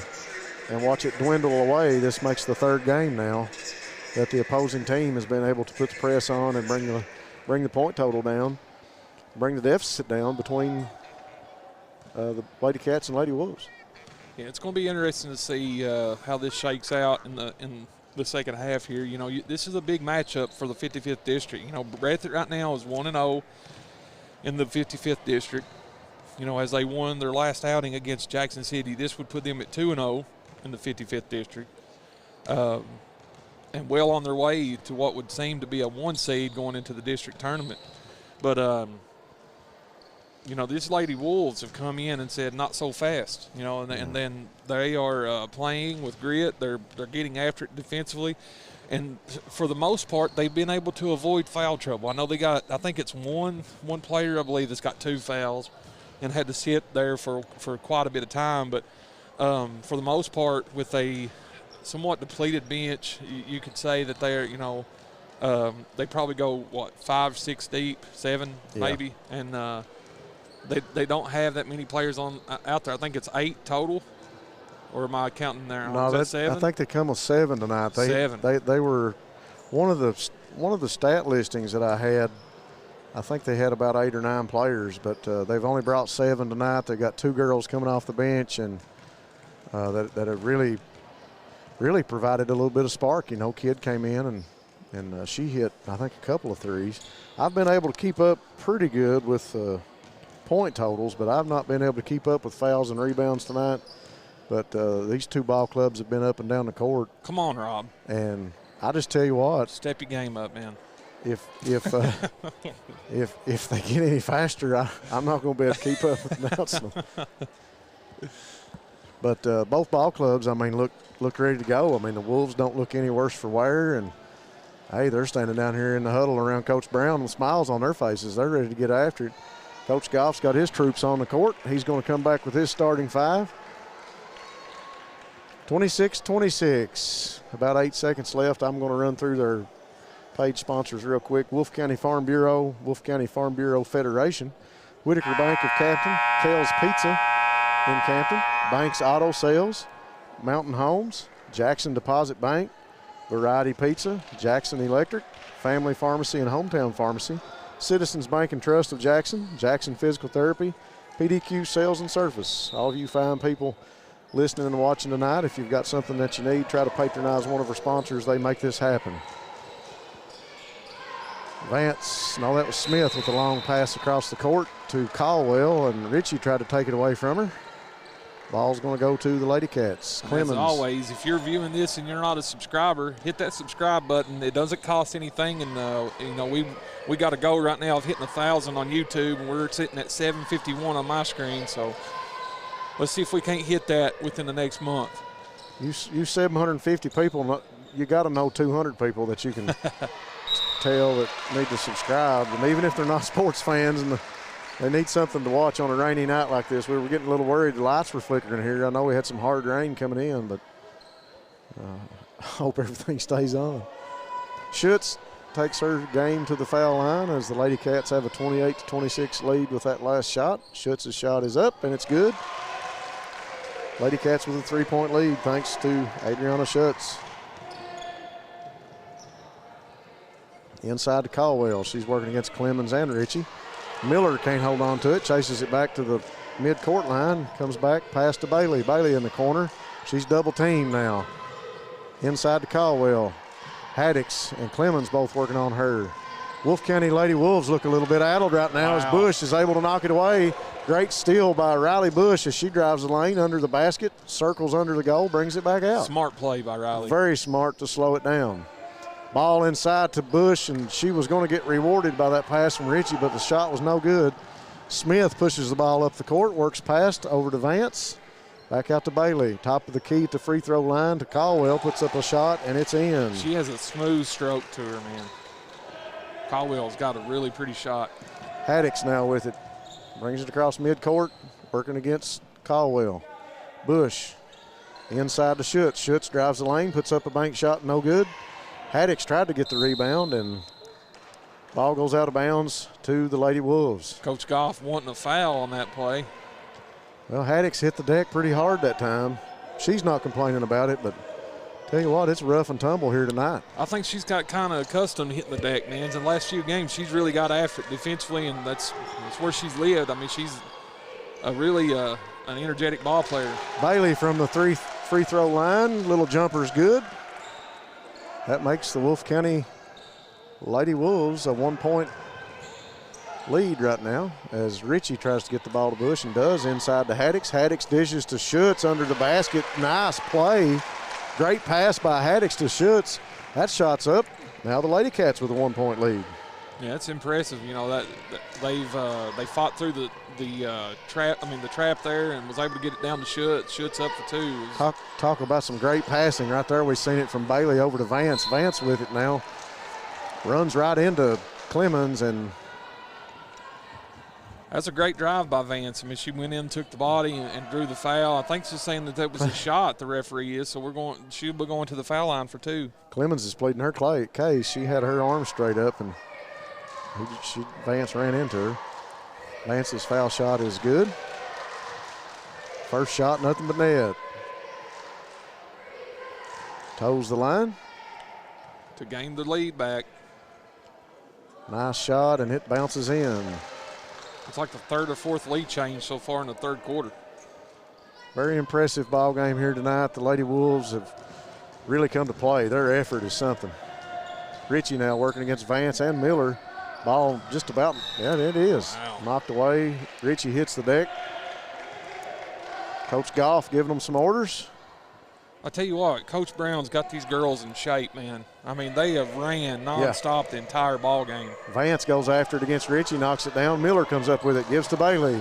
and watch it dwindle away. This makes the third game now that the opposing team has been able to put the press on and bring the point total down, bring the deficit down between the Lady Cats and Lady Wolves. Yeah, it's going to be interesting to see how this shakes out in the second half here. This is a big matchup for the 55th District. Breathitt right now is 1-0 in the 55th District. As they won their last outing against Jackson City, this would put them at 2-0 in the 55th District. And well on their way to what would seem to be a 1 seed going into the district tournament. But, these Lady Wolves have come in and said, not so fast, and then they are playing with grit. They're getting after it defensively. And for the most part, they've been able to avoid foul trouble. I know I think it's one player, I believe, that's got 2 fouls and had to sit there for quite a bit of time. But for the most part, with a somewhat depleted bench, you could say that they're, they probably go, 5, 6 deep, 7 maybe. And they don't have that many players out there. I think it's 8 total. Or am I counting there? No, that's 7. I think they come with 7 tonight. 7. They were one of the stat listings that I had. I think they had about 8 or 9 players, but they've only brought 7 tonight. They've got 2 girls coming off the bench, and that have really provided a little bit of spark. Kid came in and she hit, I think, a couple of threes. I've been able to keep up pretty good with point totals, but I've not been able to keep up with fouls and rebounds tonight. But these 2 ball clubs have been up and down the court. Come on, Rob. And I just tell you what. Step your game up, man. If they get any faster, I'm not going to be able to keep up with announcing them. But both ball clubs, look ready to go. The Wolves don't look any worse for wear, and hey, they're standing down here in the huddle around Coach Brown with smiles on their faces. They're ready to get after it. Coach Goff's got his troops on the court. He's going to come back with his starting 5. 26-26. About 8 seconds left. I'm going to run through their page sponsors real quick. Wolfe County Farm Bureau, Wolfe County Farm Bureau Federation, Whitaker Bank of Captain, Kel's Pizza in Campton, Banks Auto Sales, Mountain Homes, Jackson Deposit Bank, Variety Pizza, Jackson Electric, Family Pharmacy and Hometown Pharmacy, Citizens Bank and Trust of Jackson, Jackson Physical Therapy, PDQ Sales and Service. All of you fine people listening and watching tonight, if you've got something that you need, try to patronize one of our sponsors. They make this happen. Vance, no, that was Smith with a long pass across the court to Caldwell, and Richie tried to take it away from her. Ball's going to go to the LadyCats. Clemens. As always, if you're viewing this and you're not a subscriber, hit that subscribe button. It doesn't cost anything, and we got a goal right now of hitting 1,000 on YouTube, and we're sitting at 751 on my screen. So let's see if we can't hit that within the next month. You 750 people, you got to know 200 people that you can tell that need to subscribe, and even if they're not sports fans and they need something to watch on a rainy night like this. We were getting a little worried the lights were flickering here. I know we had some hard rain coming in, but I hope everything stays on. Schutz takes her game to the foul line as the LadyCats have a 28-26 lead with that last shot. Schutz's shot is up, and it's good. LadyCats with a 3-point lead thanks to Adriana Schutz. Inside to Caldwell. She's working against Clemens and Ritchie. Miller can't hold on to it, chases it back to the mid-court line, comes back, pass to Bailey. Bailey in the corner. She's double-teamed now. Inside to Caldwell. Haddix and Clemens both working on her. Wolfe County Lady Wolves look a little bit addled right now as Bush is able to knock it away. Great steal by Riley Bush as she drives the lane under the basket, circles under the goal, brings it back out. Smart play by Riley. Very smart to slow it down. Ball inside to Bush, and she was going to get rewarded by that pass from Ritchie, but the shot was no good. Smith pushes the ball up the court, works past over to Vance. Back out to Bailey. Top of the key to free throw line to Caldwell, puts up a shot, and it's in. She has a smooth stroke to her, man. Caldwell's got a really pretty shot. Haddix now with it. Brings it across midcourt, working against Caldwell. Bush inside to Schutz. Schutz drives the lane, puts up a bank shot, no good. Haddix tried to get the rebound, and ball goes out of bounds to the Lady Wolves. Coach Goff wanting a foul on that play. Well, Haddix hit the deck pretty hard that time. She's not complaining about it, but tell you what, it's rough and tumble here tonight. I think she's got kind of accustomed to hitting the deck, man. In the last few games, she's really got after it defensively, and that's where she's lived. I mean, she's a really an energetic ball player. Bailey from the free throw line. Little jumper's good. That makes the Wolfe County Lady Wolves a 1-point lead right now as Ritchie tries to get the ball to Bush and does inside to Haddix. Haddix dishes to Schutz under the basket. Nice play. Great pass by Haddix to Schutz. That shot's up. Now the LadyCats with a 1-point lead. Yeah, it's impressive. You know that they fought through the trap there and was able to get it down to Schutz. Schutz up for two. Talk about some great passing right there. We've seen it from Bailey over to Vance. Vance with it now. Runs right into Clemens, and that's a great drive by Vance. I mean, she went in, took the body, and drew the foul. I think she's saying that was a shot, the referee is, so she'll be going to the foul line for two. Clemens is pleading her case. She had her arm straight up, and Vance ran into her. Vance's foul shot is good. First shot, nothing but net. Toes the line. To gain the lead back. Nice shot, and it bounces in. It's like the third or fourth lead change so far in the third quarter. Very impressive ball game here tonight. The Lady Wolves have really come to play. Their effort is something. Ritchie now working against Vance and Miller. Ball just about, yeah, it is. Wow. Knocked away. Ritchie hits the deck. Coach Goff giving them some orders. I tell you what, Coach Brown's got these girls in shape, man. I mean, they have ran nonstop the entire ball game. Vance goes after it against Ritchie, knocks it down. Miller comes up with it, gives to Bailey.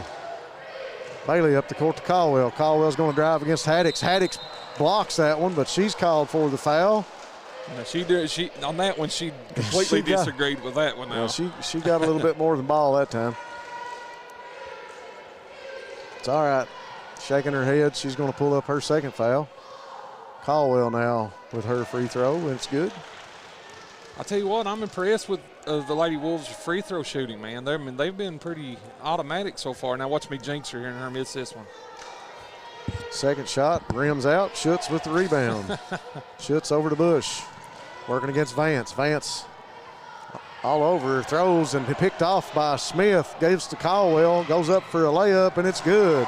Bailey up the court to Caldwell. Caldwell's going to drive against Haddix. Haddix blocks that one, but she's called for the foul. Yeah, she on that one, she completely disagreed with that one now. Yeah, she got a little bit more than ball that time. It's all right. Shaking her head, she's going to pull up her second foul. Caldwell now with her free throw, and it's good. I'll tell you what, I'm impressed with the Lady Wolves' free throw shooting, man. They've been pretty automatic so far. Now watch me jinx her here and her miss this one. Second shot, rims out. Schutz with the rebound. Schutz over to Bush, working against Vance. Vance all over, throws and picked off by Smith. Gives to Caldwell, goes up for a layup, and it's good.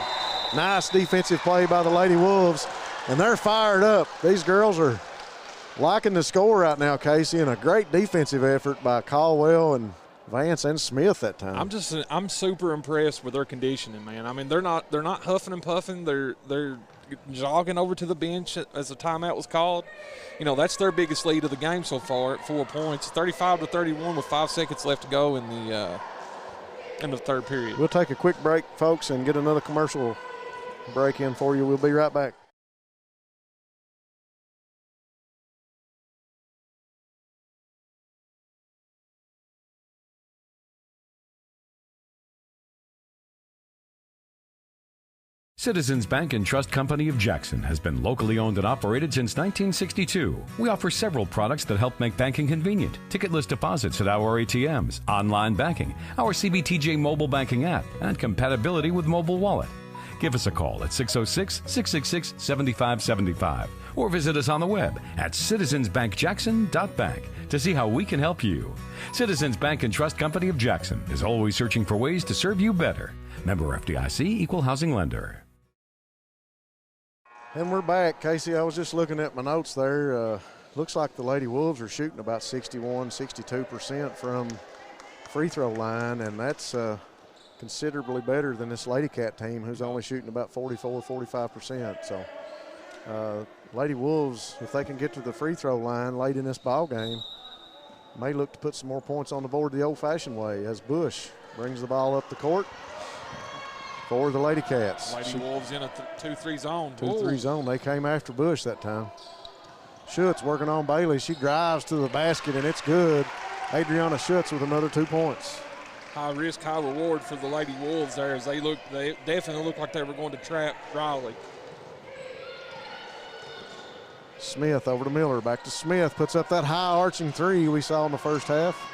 Nice defensive play by the Lady Wolves, and they're fired up. These girls are liking the score right now, Casey, and a great defensive effort by Caldwell and Vance and Smith that time. I'm super impressed with their conditioning, man. I mean, they're not huffing and puffing. They're jogging over to the bench as the timeout was called. You know, that's their biggest lead of the game so far at 4 points, 35-31 with 5 seconds left to go in the third period. We'll take a quick break, folks, and get another commercial break in for you. We'll be right back. Citizens Bank and Trust Company of Jackson has been locally owned and operated since 1962. We offer several products that help make banking convenient. Ticketless deposits at our ATMs, online banking, our CBTJ mobile banking app, and compatibility with mobile wallet. Give us a call at 606-666-7575 or visit us on the web at citizensbankjackson.bank to see how we can help you. Citizens Bank and Trust Company of Jackson is always searching for ways to serve you better. Member FDIC, Equal Housing Lender. And we're back, Casey. I was just looking at my notes there. Looks like the Lady Wolves are shooting about 62% from free throw line, and that's considerably better than this LadyCat team, who's only shooting about 45%. So Lady Wolves, if they can get to the free throw line late in this ball game, may look to put some more points on the board the old-fashioned way as Bush brings the ball up the court for the LadyCats. Lady Wolves in a 2-3 zone. 2-3 zone. They came after Bush that time. Schutz working on Bailey. She drives to the basket, and it's good. Adriana Schutz with another 2 points. High risk, high reward for the Lady Wolves there as they definitely looked like they were going to trap Riley. Smith over to Miller. Back to Smith. Puts up that high arching three we saw in the first half.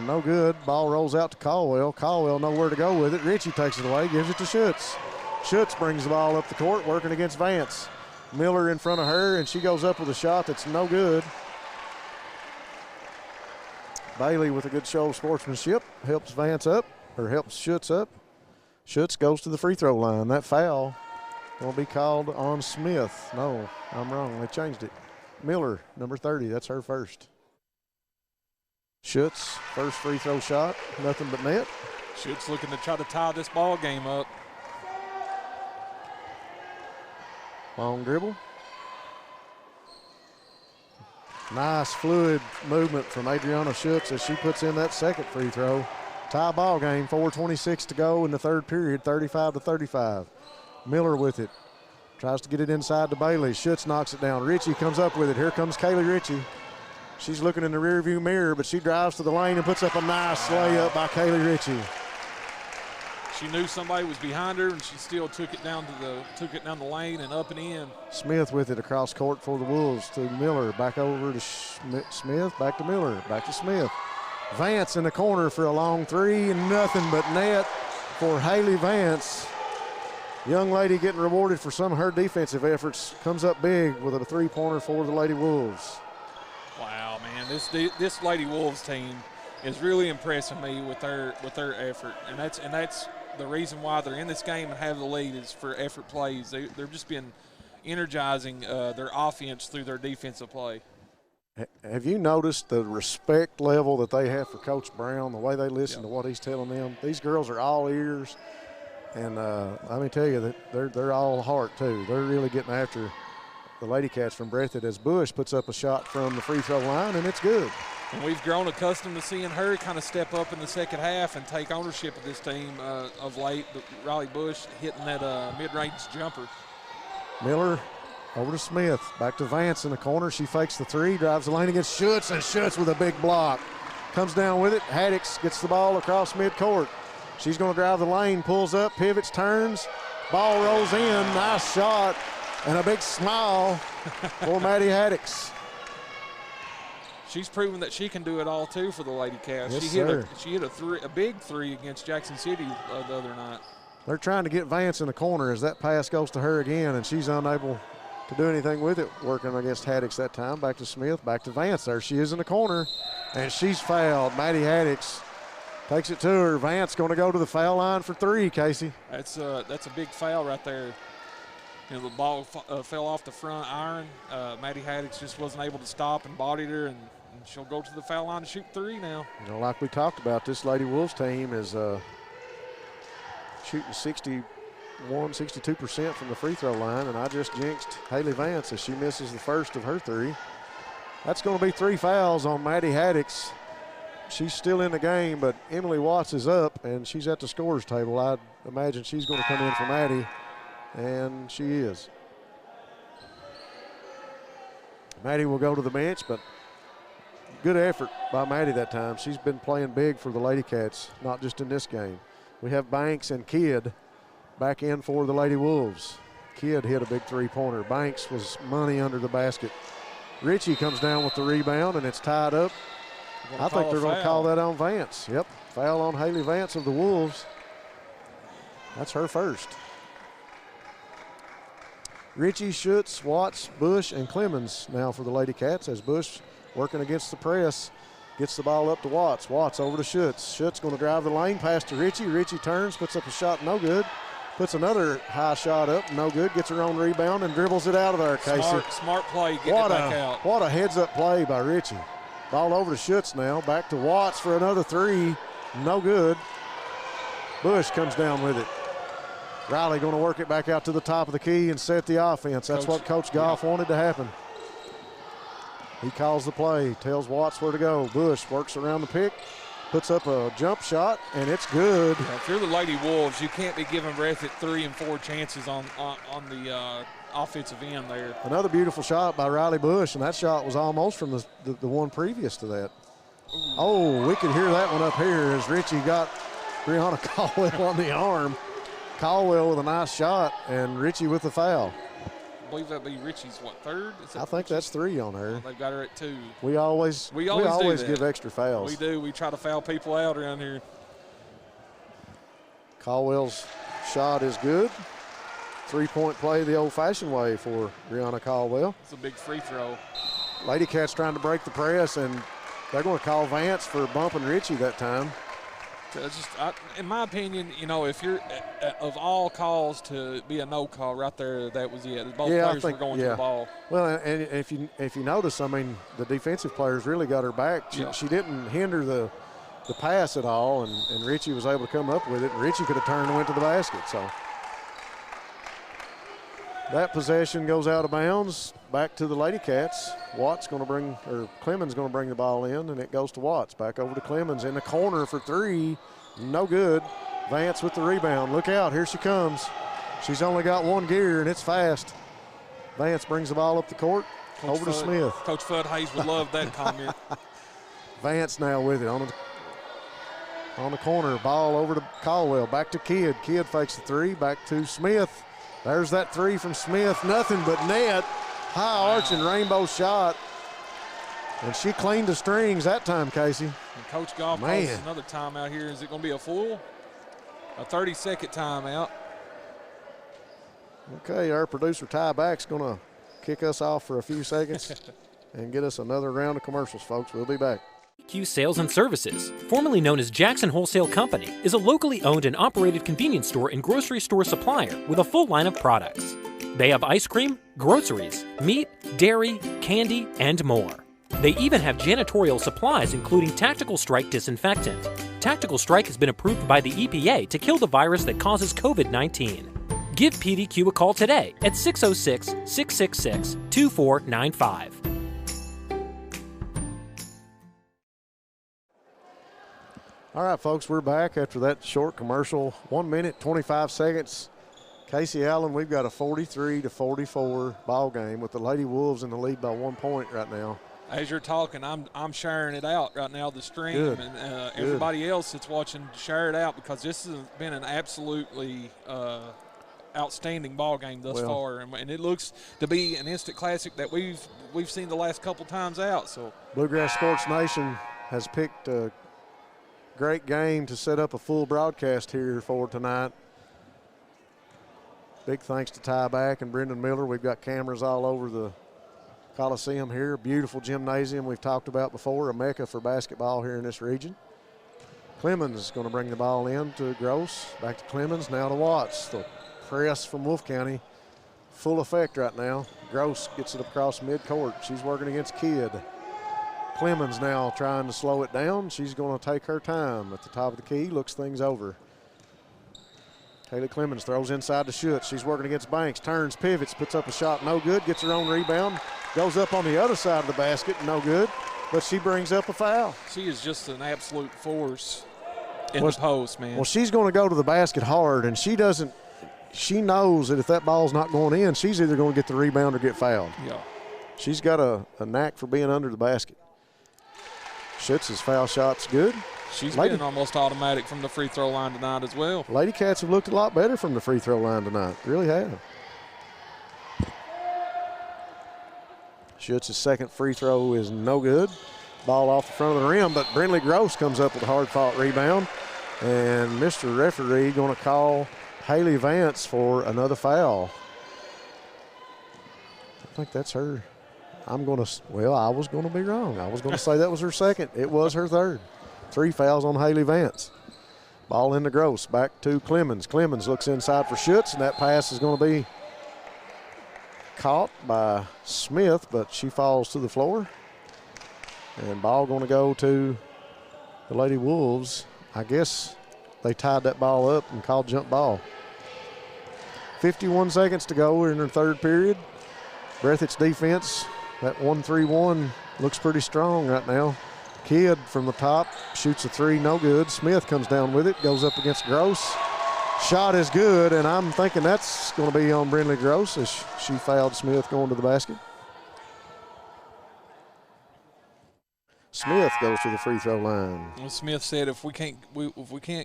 No good. Ball rolls out to Caldwell. Caldwell nowhere to go with it. Ritchie takes it away, gives it to Schutz. Schutz brings the ball up the court, working against Vance. Miller in front of her, and she goes up with a shot that's no good. Bailey with a good show of sportsmanship helps Vance up, or helps Schutz up. Schutz goes to the free throw line. That foul will be called on Smith. No, I'm wrong. They changed it. Miller, number 30, that's her first. Schutz, first free throw shot, nothing but net. Schutz looking to try to tie this ball game up. Long dribble. Nice fluid movement from Adriana Schutz as she puts in that second free throw. Tie ball game, 4:26 to go in the third period, 35-35. Miller with it. Tries to get it inside to Bailey. Schutz knocks it down. Ritchie comes up with it. Here comes Kaylee Ritchie. She's looking in the rearview mirror, but she drives to the lane and puts up a nice layup by Kaylee Ritchie. She knew somebody was behind her, and she still took it down the lane and up and in. Smith with it across court for the Wolves to Miller. Back over to Smith. Back to Miller. Back to Smith. Vance in the corner for a long three, and nothing but net for Haley Vance. Young lady getting rewarded for some of her defensive efforts. Comes up big with a three-pointer for the Lady Wolves. Wow, man, this Lady Wolves team is really impressing me with their effort, and that's the reason why they're in this game and have the lead is for effort plays. They've just been energizing their offense through their defensive play. Have you noticed the respect level that they have for Coach Brown, the way they listen to what he's telling them? These girls are all ears, and let me tell you that they're all heart too. They're really getting after the LadyCats from Breathitt as Bush puts up a shot from the free throw line, and it's good. And we've grown accustomed to seeing her kind of step up in the second half and take ownership of this team of late. But Riley Bush hitting that mid-range jumper. Miller over to Smith. Back to Vance in the corner. She fakes the three, drives the lane against Schutz, and Schutz with a big block. Comes down with it. Haddix gets the ball across midcourt. She's going to drive the lane, pulls up, pivots, turns. Ball rolls in. Nice shot And a big smile for Maddie Haddix. She's proven that she can do it all too for the LadyCats. Yes, she hit a big three against Jackson City the other night. They're trying to get Vance in the corner as that pass goes to her again, and she's unable to do anything with it, working against Haddix that time. Back to Smith, back to Vance. There she is in the corner, and she's fouled. Maddie Haddix takes it to her. Vance going to go to the foul line for three, Casey. That's a big foul right there. You know, the ball fell off the front iron. Maddie Haddix just wasn't able to stop and bodied her, and she'll go to the foul line to shoot three now. You know, like we talked about, this Lady Wolves team is shooting 62% from the free throw line, and I just jinxed Haley Vance as she misses the first of her three. That's going to be 3 fouls on Maddie Haddix. She's still in the game, but Emily Watts is up, and she's at the scorer's table. I'd imagine she's going to come in for Maddie, and she is. Maddie will go to the bench, but good effort by Maddie that time. She's been playing big for the LadyCats, not just in this game. We have Banks and Kidd back in for the Lady Wolves. Kidd hit a big three-pointer. Banks was money under the basket. Ritchie comes down with the rebound, and it's tied up. I think they're going to call that on Vance. Yep, foul on Haley Vance of the Wolves. That's her first. Ritchie, Schutz, Watts, Bush, and Clemens now for the LadyCats as Bush working against the press. Gets the ball up to Watts. Watts over to Schutz. Schutz going to drive the lane, pass to Ritchie. Ritchie turns, puts up a shot, no good. Puts another high shot up, no good. Gets her own rebound and dribbles it out of there, Casey. Smart play, get it back out. What a heads-up play by Ritchie. Ball over to Schutz now. Back to Watts for another three. No good. Bush comes down with it. Riley going to work it back out to the top of the key and set the offense. That's what Coach Goff wanted to happen. He calls the play, tells Watts where to go. Bush works around the pick, puts up a jump shot, and it's good. Yeah, if you're the Lady Wolves, you can't be giving Breathitt 3 and 4 chances on the offensive end there. Another beautiful shot by Riley Bush, and that shot was almost from the one previous to that. Ooh. Oh, we could hear that one up here as Ritchie got Brianna Caldwell on the arm. Caldwell with a nice shot, and Ritchie with the foul. I believe that'd be Ritchie's, third? I think that's 3 on her. They've got her at 2. We always give extra fouls. We do. We try to foul people out around here. Caldwell's shot is good. 3-point play the old-fashioned way for Brianna Caldwell. It's a big free throw. LadyCats trying to break the press, and they're going to call Vance for bumping Ritchie that time. In my opinion, you know, if you're of all calls to be a no call right there, that was it. Both players were going to the ball. Well, and if you notice, I mean, the defensive players really got her back. She didn't hinder the pass at all, and Ritchie was able to come up with it. And Ritchie could have turned and went to the basket. So that possession goes out of bounds. Back to the LadyCats. Clemens going to bring the ball in, and it goes to Watts. Back over to Clemens in the corner for 3. No good. Vance with the rebound. Look out, here she comes. She's only got one gear, and it's fast. Vance brings the ball up the court. Over to Smith. Coach Fudd Hayes would love that comment. Vance now with it on the corner. Ball over to Caldwell. Back to Kidd. Kidd fakes the 3. Back to Smith. There's that 3 from Smith. Nothing but net. High arching rainbow shot. And she cleaned the strings that time, Casey. And Coach Goff calls another timeout here. Is it going to be a full? A 30-second timeout. Okay, our producer Ty Back's going to kick us off for a few seconds and get us another round of commercials, folks. We'll be back. Q Sales and Services, formerly known as Jackson Wholesale Company, is a locally owned and operated convenience store and grocery store supplier with a full line of products. They have ice cream, groceries, meat, dairy, candy, and more. They even have janitorial supplies including Tactical Strike disinfectant. Tactical Strike has been approved by the EPA to kill the virus that causes COVID-19. Give PDQ a call today at 606-666-2495. All right, folks, we're back after that short commercial. 1 minute, 25 seconds. Casey Allen, we've got a 43-44 ball game with the Lady Wolves in the lead by 1 point right now. As you're talking, I'm sharing it out right now, the stream. Good. And everybody else that's watching, share it out because this has been an absolutely outstanding ball game thus far, and it looks to be an instant classic that we've seen the last couple times out. So Bluegrass Sports Nation has picked a great game to set up a full broadcast here for tonight. Big thanks to Ty Back and Brendan Miller. We've got cameras all over the Coliseum here. Beautiful gymnasium we've talked about before, a mecca for basketball here in this region. Clemens is going to bring the ball in to Gross. Back to Clemens, now to Watts. The press from Wolfe County, full effect right now. Gross gets it across midcourt. She's working against Kidd. Clemens now trying to slow it down. She's going to take her time at the top of the key, looks things over. Kaylee Clemens throws inside to Schutz. She's working against Banks, turns, pivots, puts up a shot, no good, gets her own rebound, goes up on the other side of the basket, no good, but she brings up a foul. She is just an absolute force in the post, man. Well, she's going to go to the basket hard, and she knows that if that ball's not going in, she's either going to get the rebound or get fouled. Yeah. She's got a knack for being under the basket. Schutz's foul shot's good. She's been almost automatic from the free throw line tonight as well. LadyCats have looked a lot better from the free throw line tonight. Really have. Schutz's second free throw is no good. Ball off the front of the rim, but Brindley Gross comes up with a hard-fought rebound. And Mr. Referee going to call Haley Vance for another foul. I think that's her. I was going to be wrong. I was going to say that was her second. It was her third. 3 fouls on Haley Vance. Ball into Gross, back to Clemens. Clemens looks inside for Schutz, and that pass is going to be caught by Smith, but she falls to the floor. And ball going to go to the Lady Wolves. I guess they tied that ball up and called jump ball. 51 seconds to go. We're in the third period. Breathitt's defense, that 1-3-1 looks pretty strong right now. Kidd from the top shoots a 3, no good. Smith comes down with it, goes up against Gross. Shot is good, and I'm thinking that's going to be on Brindley Gross as she fouled Smith going to the basket. Smith goes to the free throw line. Well, Smith said, if we can't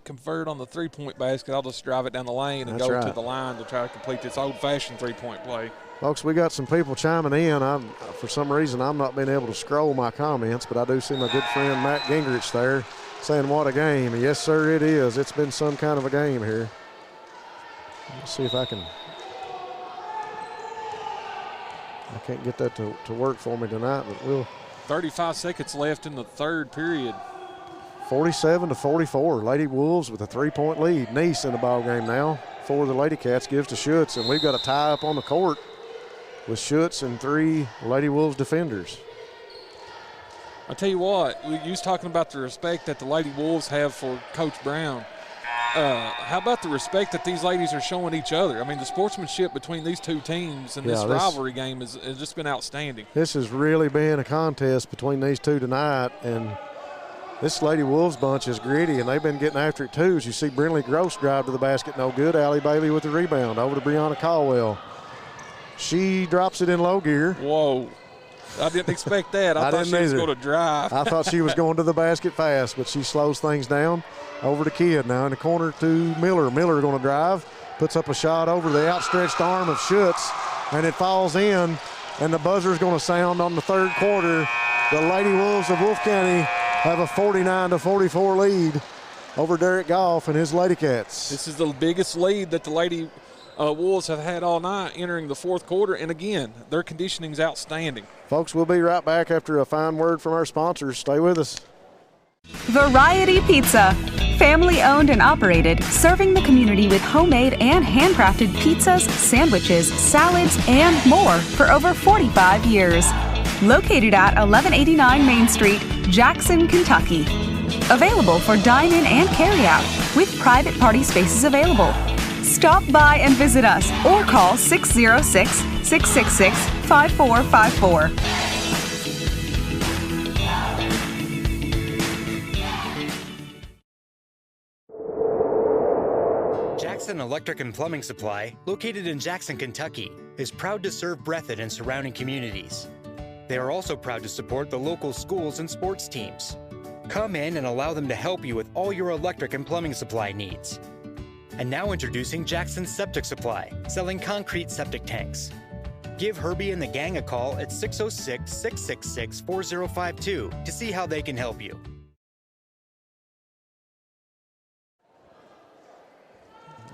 convert on the three-point basket, I'll just drive it down the lane and go to the line to try to complete this old-fashioned three-point play. Folks, we got some people chiming in. For some reason, I'm not being able to scroll my comments, but I do see my good friend Matt Gingrich there saying, what a game. And yes, sir, it is. It's been some kind of a game here. Let's see if I can't get that to work for me tonight, but we'll. 35 seconds left in the third period. 47-44. Lady Wolves with a 3-point lead. Neese in the ball game now for the LadyCats, gives to Schutz, and we've got a tie up on the court with Schutz and 3 Lady Wolves defenders. I tell you what, you was talking about the respect that the Lady Wolves have for Coach Brown. How about the respect that these ladies are showing each other? I mean, the sportsmanship between these two teams in this rivalry game has just been outstanding. This has really been a contest between these two tonight, and this Lady Wolves bunch is gritty, and they've been getting after it too. As you see Brindley Gross drive to the basket, no good. Allie Bailey with the rebound, over to Brianna Caldwell. She drops it in low gear. Whoa. I didn't expect that. I thought she was going to drive. I thought she was going to the basket fast, but she slows things down. Over to Kidd now in the corner to Miller. Miller going to drive, puts up a shot over the outstretched arm of Schutz, and it falls in, and the buzzer's going to sound on the third quarter. The Lady Wolves of Wolfe County have a 49-44 lead over Derek Goff and his LadyCats. This is the biggest lead that the Lady Wolves have had all night entering the fourth quarter, and again, their conditioning is outstanding. Folks, we'll be right back after a fine word from our sponsors. Stay with us. Variety Pizza. Family owned and operated, serving the community with homemade and handcrafted pizzas, sandwiches, salads, and more for over 45 years. Located at 1189 Main Street, Jackson, Kentucky. Available for dine-in and carry-out, with private party spaces available. Stop by and visit us or call 606-666-5454. Jackson Electric and Plumbing Supply, located in Jackson, Kentucky, is proud to serve Breathitt and surrounding communities. They are also proud to support the local schools and sports teams. Come in and allow them to help you with all your electric and plumbing supply needs. And now introducing Jackson Septic Supply, selling concrete septic tanks. Give Herbie and the gang a call at 606-666-4052 to see how they can help you.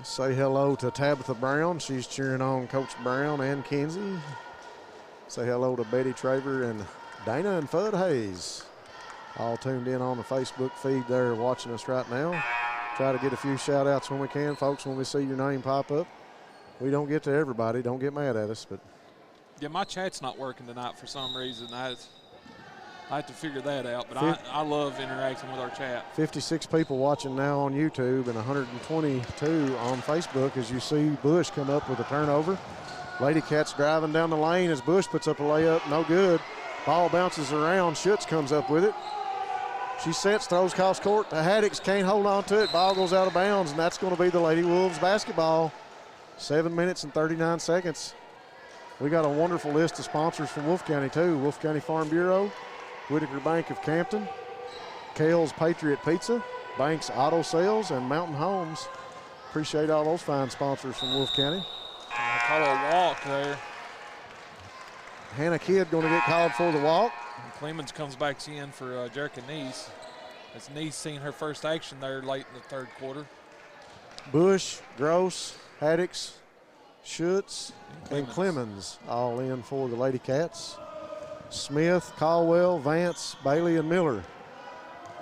Say hello to Tabitha Brown. She's cheering on Coach Brown and Kenzie. Say hello to Betty Traver and Dana and Fudd Hayes. All tuned in on the Facebook feed there watching us right now. Try to get a few shout outs when we can, folks, when we see your name pop up. We don't get to everybody. Don't get mad at us. But yeah, my chat's not working tonight for some reason. I have to figure that out, but I love interacting with our chat. 56 people watching now on YouTube and 122 on Facebook as you see Bush come up with a turnover. LadyCats driving down the lane as Bush puts up a layup, no good. Ball bounces around, Schutz comes up with it. She sets, throws cross court to Haddix, can't hold on to it. Ball goes out of bounds, and that's going to be the Lady Wolves basketball. 7 minutes and 39 seconds. We got a wonderful list of sponsors from Wolfe County too. Wolfe County Farm Bureau, Whitaker Bank of Campton, Kale's Patriot Pizza, Banks Auto Sales, and Mountain Homes. Appreciate all those fine sponsors from Wolfe County. I call a walk there. Hannah Kidd going to get called for the walk. And Clemens comes back in for Jerica Neese. As Neese seen her first action there late in the third quarter. Bush, Gross, Haddix, Schutz, and Clemens all in for the LadyCats. Smith, Caldwell, Vance, Bailey, and Miller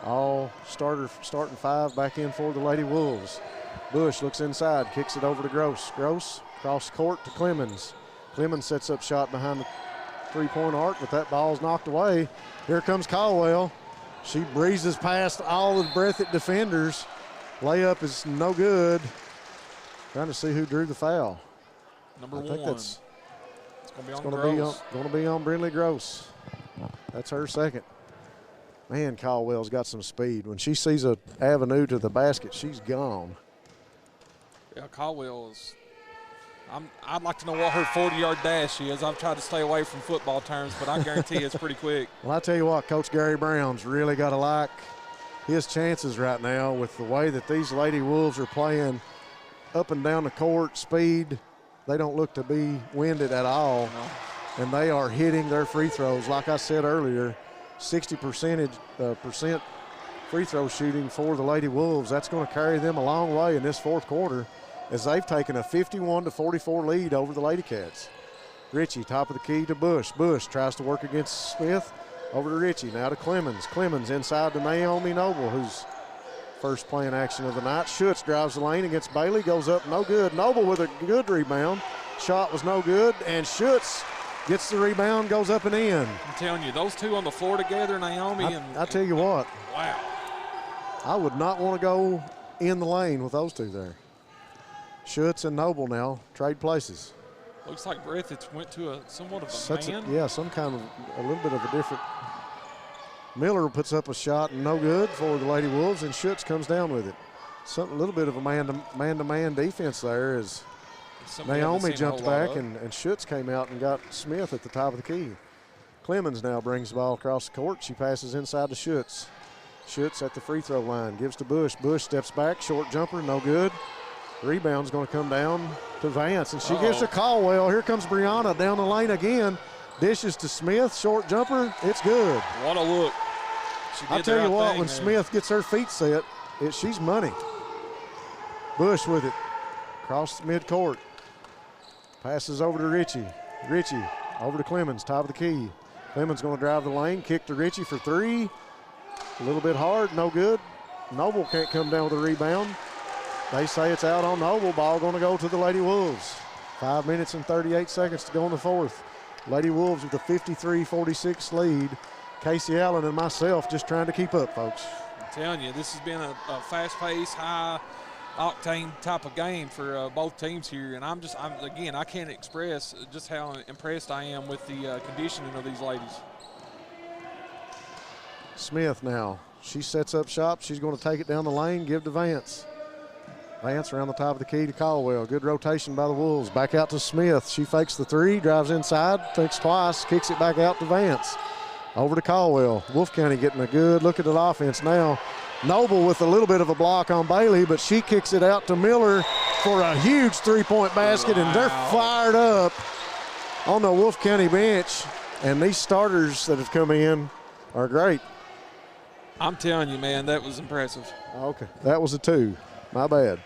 all starting five back in for the Lady Wolves. Bush looks inside, kicks it over to Gross. Gross cross court to Clemens. Clemens sets up shot behind the three-point arc, but that ball's knocked away. Here comes Caldwell. She breezes past all the Breathitt defenders. Layup is no good. Trying to see who drew the foul. Number I think one. It's going to be on Brindley Gross. That's her second. Man, Caldwell's got some speed. When she sees an avenue to the basket, she's gone. Yeah, Caldwell is. I'd like to know what her 40-yard dash is. I've tried to stay away from football terms, but I guarantee it's pretty quick. Well, I tell you what, Coach Gary Brown's really got to like his chances right now with the way that these Lady Wolves are playing up and down the court, speed. They don't look to be winded at all, and they are hitting their free throws. Like I said earlier, 60% free throw shooting for the Lady Wolves. That's going to carry them a long way in this fourth quarter as they've taken a 51-44 lead over the LadyCats. Ritchie, top of the key to Bush. Bush tries to work against Smith. Over to Ritchie, now to Clemens. Clemens inside to Naomi Noble, who's first playing action of the night. Schutz drives the lane against Bailey, goes up, no good. Noble with a good rebound. Shot was no good, and Schutz gets the rebound, goes up and in. I'm telling you, those two on the floor together, Naomi and I tell you what. Wow. I would not want to go in the lane with those two there. Schutz and Noble now trade places. Looks like Breathitt went to somewhat of a man. Yeah, some kind of a little bit of a different. Miller puts up a shot and no good for the Lady Wolves, and Schutz comes down with it. A little bit of a man-to-man defense there as Naomi jumped back and Schutz came out and got Smith at the top of the key. Clemens now brings the ball across the court. She passes inside to Schutz. Schutz at the free throw line, gives to Bush. Bush steps back, short jumper, no good. Rebound's going to come down to Vance, and she gives to Caldwell. Here comes Brianna down the lane again. Dishes to Smith, short jumper, it's good. What a look. I tell you what, when Smith gets her feet set, she's money. Bush with it, across midcourt. Passes over to Ritchie. Ritchie over to Clemens, top of the key. Clemens going to drive the lane, kick to Ritchie for three. A little bit hard, no good. Noble can't come down with a rebound. They say it's out on Noble. Ball going to go to the Lady Wolves. 5 minutes and 38 seconds to go in the fourth. Lady Wolves with a 53-46 lead. Casey Allen and myself just trying to keep up, folks. I'm telling you, this has been a fast-paced, high-octane type of game for both teams here. And again, I can't express just how impressed I am with the conditioning of these ladies. Smith now. She sets up shop. She's going to take it down the lane, give to Vance. Vance around the top of the key to Caldwell. Good rotation by the Wolves. Back out to Smith. She fakes the three, drives inside, thinks twice, kicks it back out to Vance. Over to Caldwell. Wolfe County getting a good look at the offense now. Noble with a little bit of a block on Bailey, but she kicks it out to Miller for a huge three-point basket, and they're fired up on the Wolfe County bench. And these starters that have come in are great. I'm telling you, man, that was impressive. Okay, that was a 2. My bad.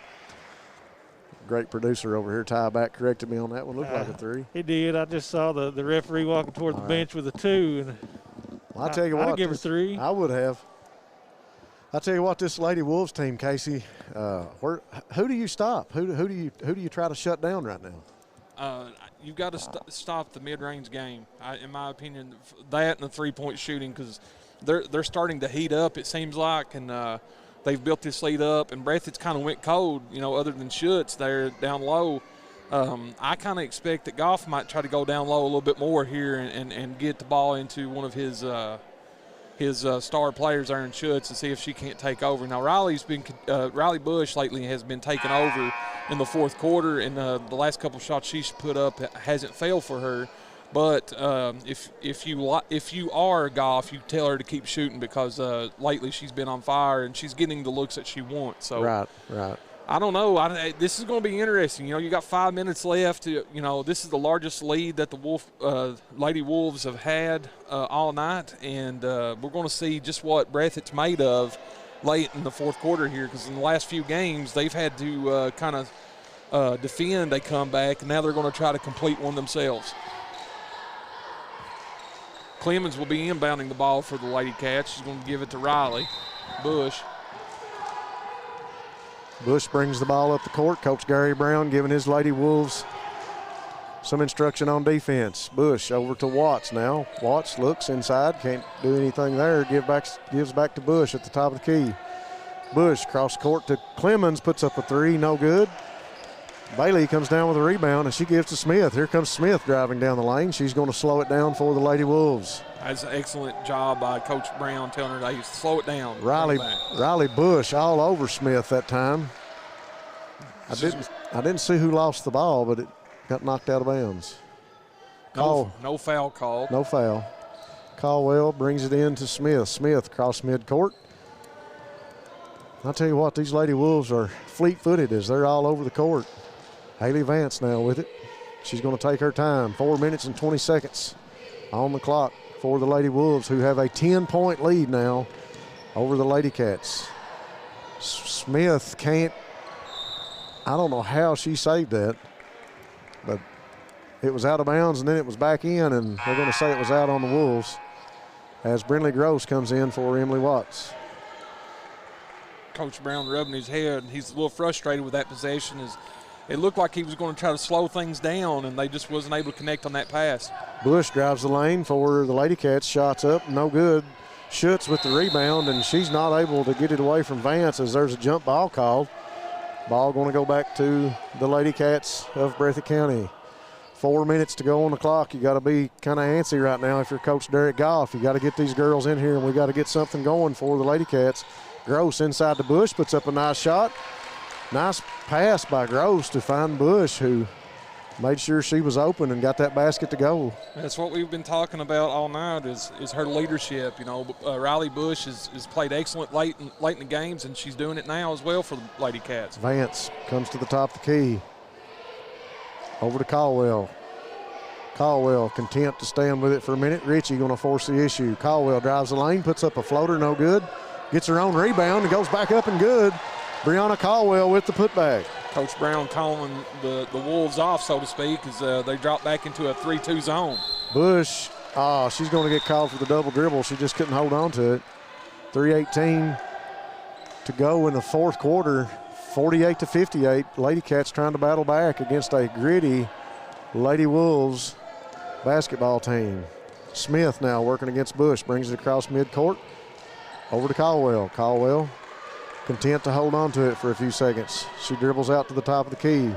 Great producer over here, Ty back, corrected me on that one. Looked like a 3. He did. I just saw the referee walking toward the bench with a 2. And I'll tell you what. I'd give her 3. I would have. I'll tell you what, this Lady Wolves team, Casey, who do you stop? Who do you try to shut down right now? You've got to stop the mid-range game, in my opinion. That and the three-point shooting, because they're starting to heat up, it seems like, and they've built this lead up. And Breathitt's kind of went cold, other than Schutz there down low. I kind of expect that Goff might try to go down low a little bit more here and get the ball into one of his star players there in Schutz and see if she can't take over. Now, Riley Bush lately has been taking over in the fourth quarter, and the last couple shots she's put up hasn't failed for her. But if you are Goff, you tell her to keep shooting, because lately she's been on fire and she's getting the looks that she wants. So right. I don't know. This is going to be interesting. You got 5 minutes left. This is the largest lead that the Lady Wolves have had all night, and we're going to see just what Breathitt's made of late in the fourth quarter here, because in the last few games they've had to kind of defend a comeback, and now they're going to try to complete one themselves. Clemens will be inbounding the ball for the LadyCats. She's going to give it to Riley Bush. Bush brings the ball up the court. Coach Gary Brown giving his Lady Wolves some instruction on defense. Bush over to Watts now. Watts looks inside, can't do anything there. Gives back to Bush at the top of the key. Bush cross court to Clemens, puts up a 3, no good. Bailey comes down with a rebound, and she gives to Smith. Here comes Smith driving down the lane. She's going to slow it down for the Lady Wolves. That's an excellent job by Coach Brown telling her to slow it down. Riley Bush all over Smith that time. I didn't see who lost the ball, but it got knocked out of bounds. No foul call. No foul. Caldwell brings it in to Smith. Smith across midcourt. I'll tell you what, these Lady Wolves are fleet-footed as they're all over the court. Haley Vance now with it. She's going to take her time. 4 minutes and 20 seconds on the clock for the Lady Wolves, who have a 10-point lead now over the LadyCats. Smith can't, I don't know how she saved that, but it was out of bounds and then it was back in, and they're going to say it was out on the Wolves as Brindley Gross comes in for Emily Watts. Coach Brown rubbing his head. He's a little frustrated with that possession. It looked like he was going to try to slow things down, and they just wasn't able to connect on that pass. Bush drives the lane for the LadyCats. Shots up, no good. Schutz with the rebound, and she's not able to get it away from Vance as there's a jump ball called. Ball going to go back to the LadyCats of Breathitt County. 4 minutes to go on the clock. You got to be kind of antsy right now if you're Coach Derek Goff. You got to get these girls in here, and we got to get something going for the LadyCats. Gross inside the Bush, puts up a nice shot. Nice pass by Gross to find Bush, who made sure she was open and got that basket to go. That's what we've been talking about all night is her leadership. Riley Bush has played excellent late in the games, and she's doing it now as well for the LadyCats. Vance comes to the top of the key. Over to Caldwell. Caldwell content to stand with it for a minute. Ritchie going to force the issue. Caldwell drives the lane, puts up a floater, no good. Gets her own rebound and goes back up and good. Brianna Caldwell with the putback. Coach Brown calling the Wolves off, so to speak, as they drop back into a 3-2 zone. Bush, she's going to get called for the double dribble. She just couldn't hold on to it. 3:18 to go in the fourth quarter. 48-58. LadyCats trying to battle back against a gritty Lady Wolves basketball team. Smith now working against Bush. Brings it across midcourt. Over to Caldwell. Caldwell content to hold on to it for a few seconds. She dribbles out to the top of the key.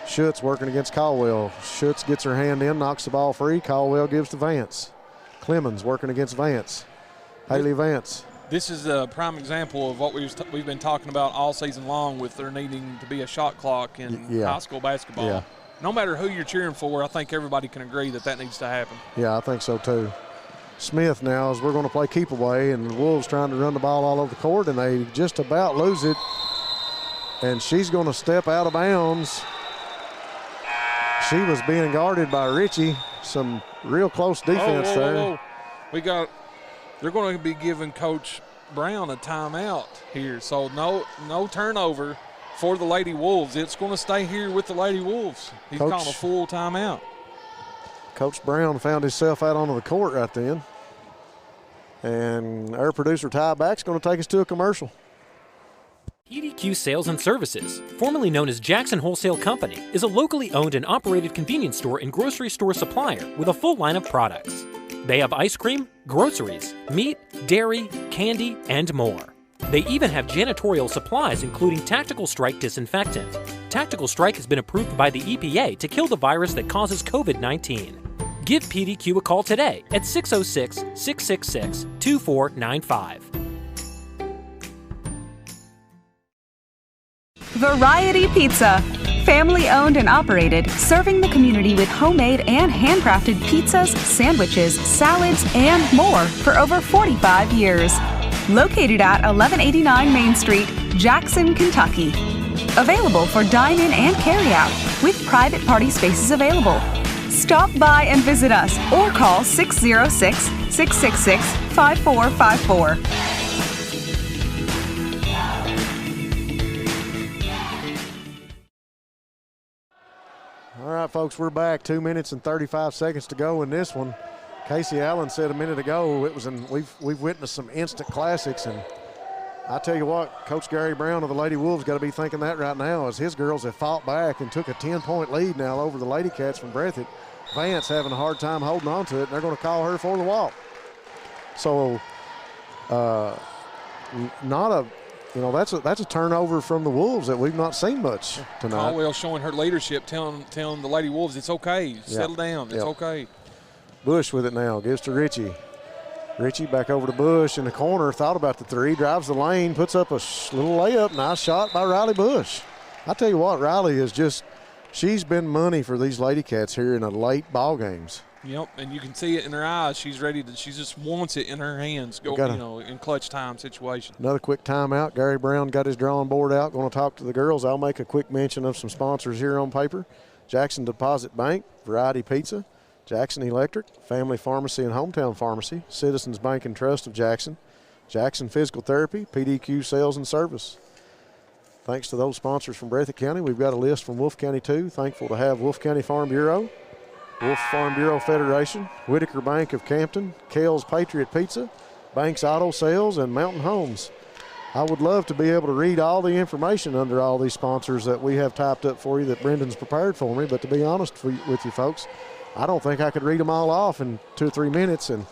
Schutz working against Caldwell. Schutz gets her hand in, knocks the ball free. Caldwell gives to Vance. Clemens working against Vance. Haley Vance. This is a prime example of what we've been talking about all season long with there needing to be a shot clock in high school basketball. Yeah. No matter who you're cheering for, I think everybody can agree that needs to happen. Yeah, I think so too. Smith now as we're going to play keep away, and the Wolves trying to run the ball all over the court, and they just about lose it. And she's going to step out of bounds. She was being guarded by Richie. Some real close defense there. They're going to be giving Coach Brown a timeout here. So no turnover for the Lady Wolves. It's going to stay here with the Lady Wolves. He's calling a full timeout. Coach Brown found himself out onto the court right then. And our producer Ty Back's going to take us to a commercial. PDQ Sales and Services, formerly known as Jackson Wholesale Company, is a locally owned and operated convenience store and grocery store supplier with a full line of products. They have ice cream, groceries, meat, dairy, candy, and more. They even have janitorial supplies including Tactical Strike disinfectant. Tactical Strike has been approved by the EPA to kill the virus that causes COVID-19. Give PDQ a call today at 606-666-2495. Variety Pizza. Family owned and operated, serving the community with homemade and handcrafted pizzas, sandwiches, salads, and more for over 45 years. Located at 1189 Main Street, Jackson, Kentucky. Available for dine-in and carry-out, with private party spaces available. Stop by and visit us or call 606-666-5454. All right, folks, we're back. 2 minutes and 35 seconds to go in this one. Casey Allen said a minute ago we've witnessed some instant classics, and I tell you what, Coach Gary Brown of the Lady Wolves got to be thinking that right now as his girls have fought back and took a 10-point lead now over the LadyCats from Breathitt. Vance having a hard time holding on to it, and they're going to call her for the walk. So, that's a turnover from the Wolves that we've not seen much tonight. Caldwell showing her leadership, telling the Lady Wolves it's okay, settle down, it's okay. Bush with it now, gives to Richie. Richie back over to Bush in the corner, thought about the three, drives the lane, puts up a little layup, nice shot by Riley Bush. I tell you what, Riley is just, she's been money for these LadyCats here in the late ball games. Yep, and you can see it in her eyes. She's ready to. She just wants it in her hands. In clutch time situation. Another quick timeout. Gary Brown got his drawing board out. Going to talk to the girls. I'll make a quick mention of some sponsors here on paper: Jackson Deposit Bank, Variety Pizza, Jackson Electric, Family Pharmacy and Hometown Pharmacy, Citizens Bank and Trust of Jackson, Jackson Physical Therapy, PDQ Sales and Service. Thanks to those sponsors from Breathitt County. We've got a list from Wolfe County too. Thankful to have Wolfe County Farm Bureau, Wolfe Farm Bureau Federation, Whitaker Bank of Campton, Kale's Patriot Pizza, Banks Auto Sales, and Mountain Homes. I would love to be able to read all the information under all these sponsors that we have typed up for you that Brendan's prepared for me, but to be honest with you folks, I don't think I could read them all off in 2 or 3 minutes, and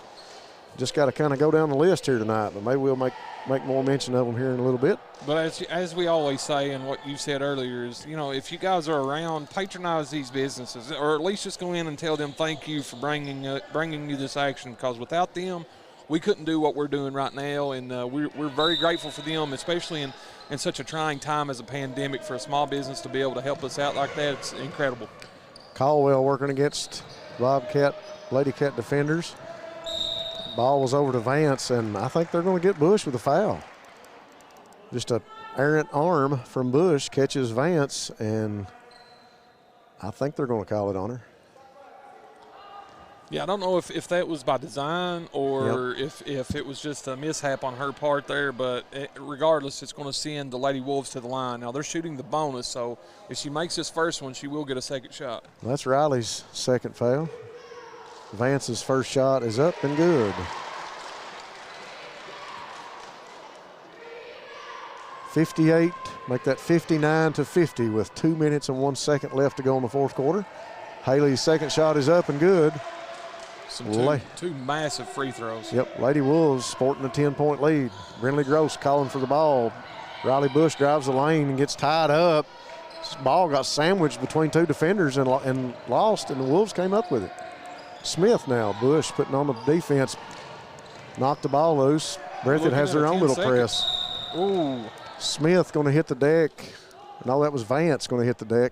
just got to kind of go down the list here tonight, but maybe we'll make more mention of them here in a little bit. But as we always say, and what you said earlier is, if you guys are around, patronize these businesses, or at least just go in and tell them thank you for bringing you this action, because without them, we couldn't do what we're doing right now, and we're very grateful for them, especially in such a trying time as a pandemic. For a small business to be able to help us out like that, it's incredible. Caldwell working against LadyCat defenders. Ball was over to Vance, and I think they're going to get Bush with a foul. Just a errant arm from Bush catches Vance, and I think they're going to call it on her. Yeah, I don't know if that was by design or if it was just a mishap on her part there, but regardless, it's going to send the Lady Wolves to the line. Now, they're shooting the bonus, so if she makes this first one, she will get a second shot. That's Riley's second foul. Vance's first shot is up and good. 58, make that 59-50 with 2 minutes and 1 second left to go in the fourth quarter. Haley's second shot is up and good. Two massive free throws. Yep, Lady Wolves sporting a 10-point lead. Brinley Gross calling for the ball. Riley Bush drives the lane and gets tied up. This ball got sandwiched between two defenders and lost, and the Wolves came up with it. Smith now, Bush putting on the defense, knocked the ball loose. Breathitt has their own little press. Ooh. Smith going to hit the deck. No, that was Vance going to hit the deck.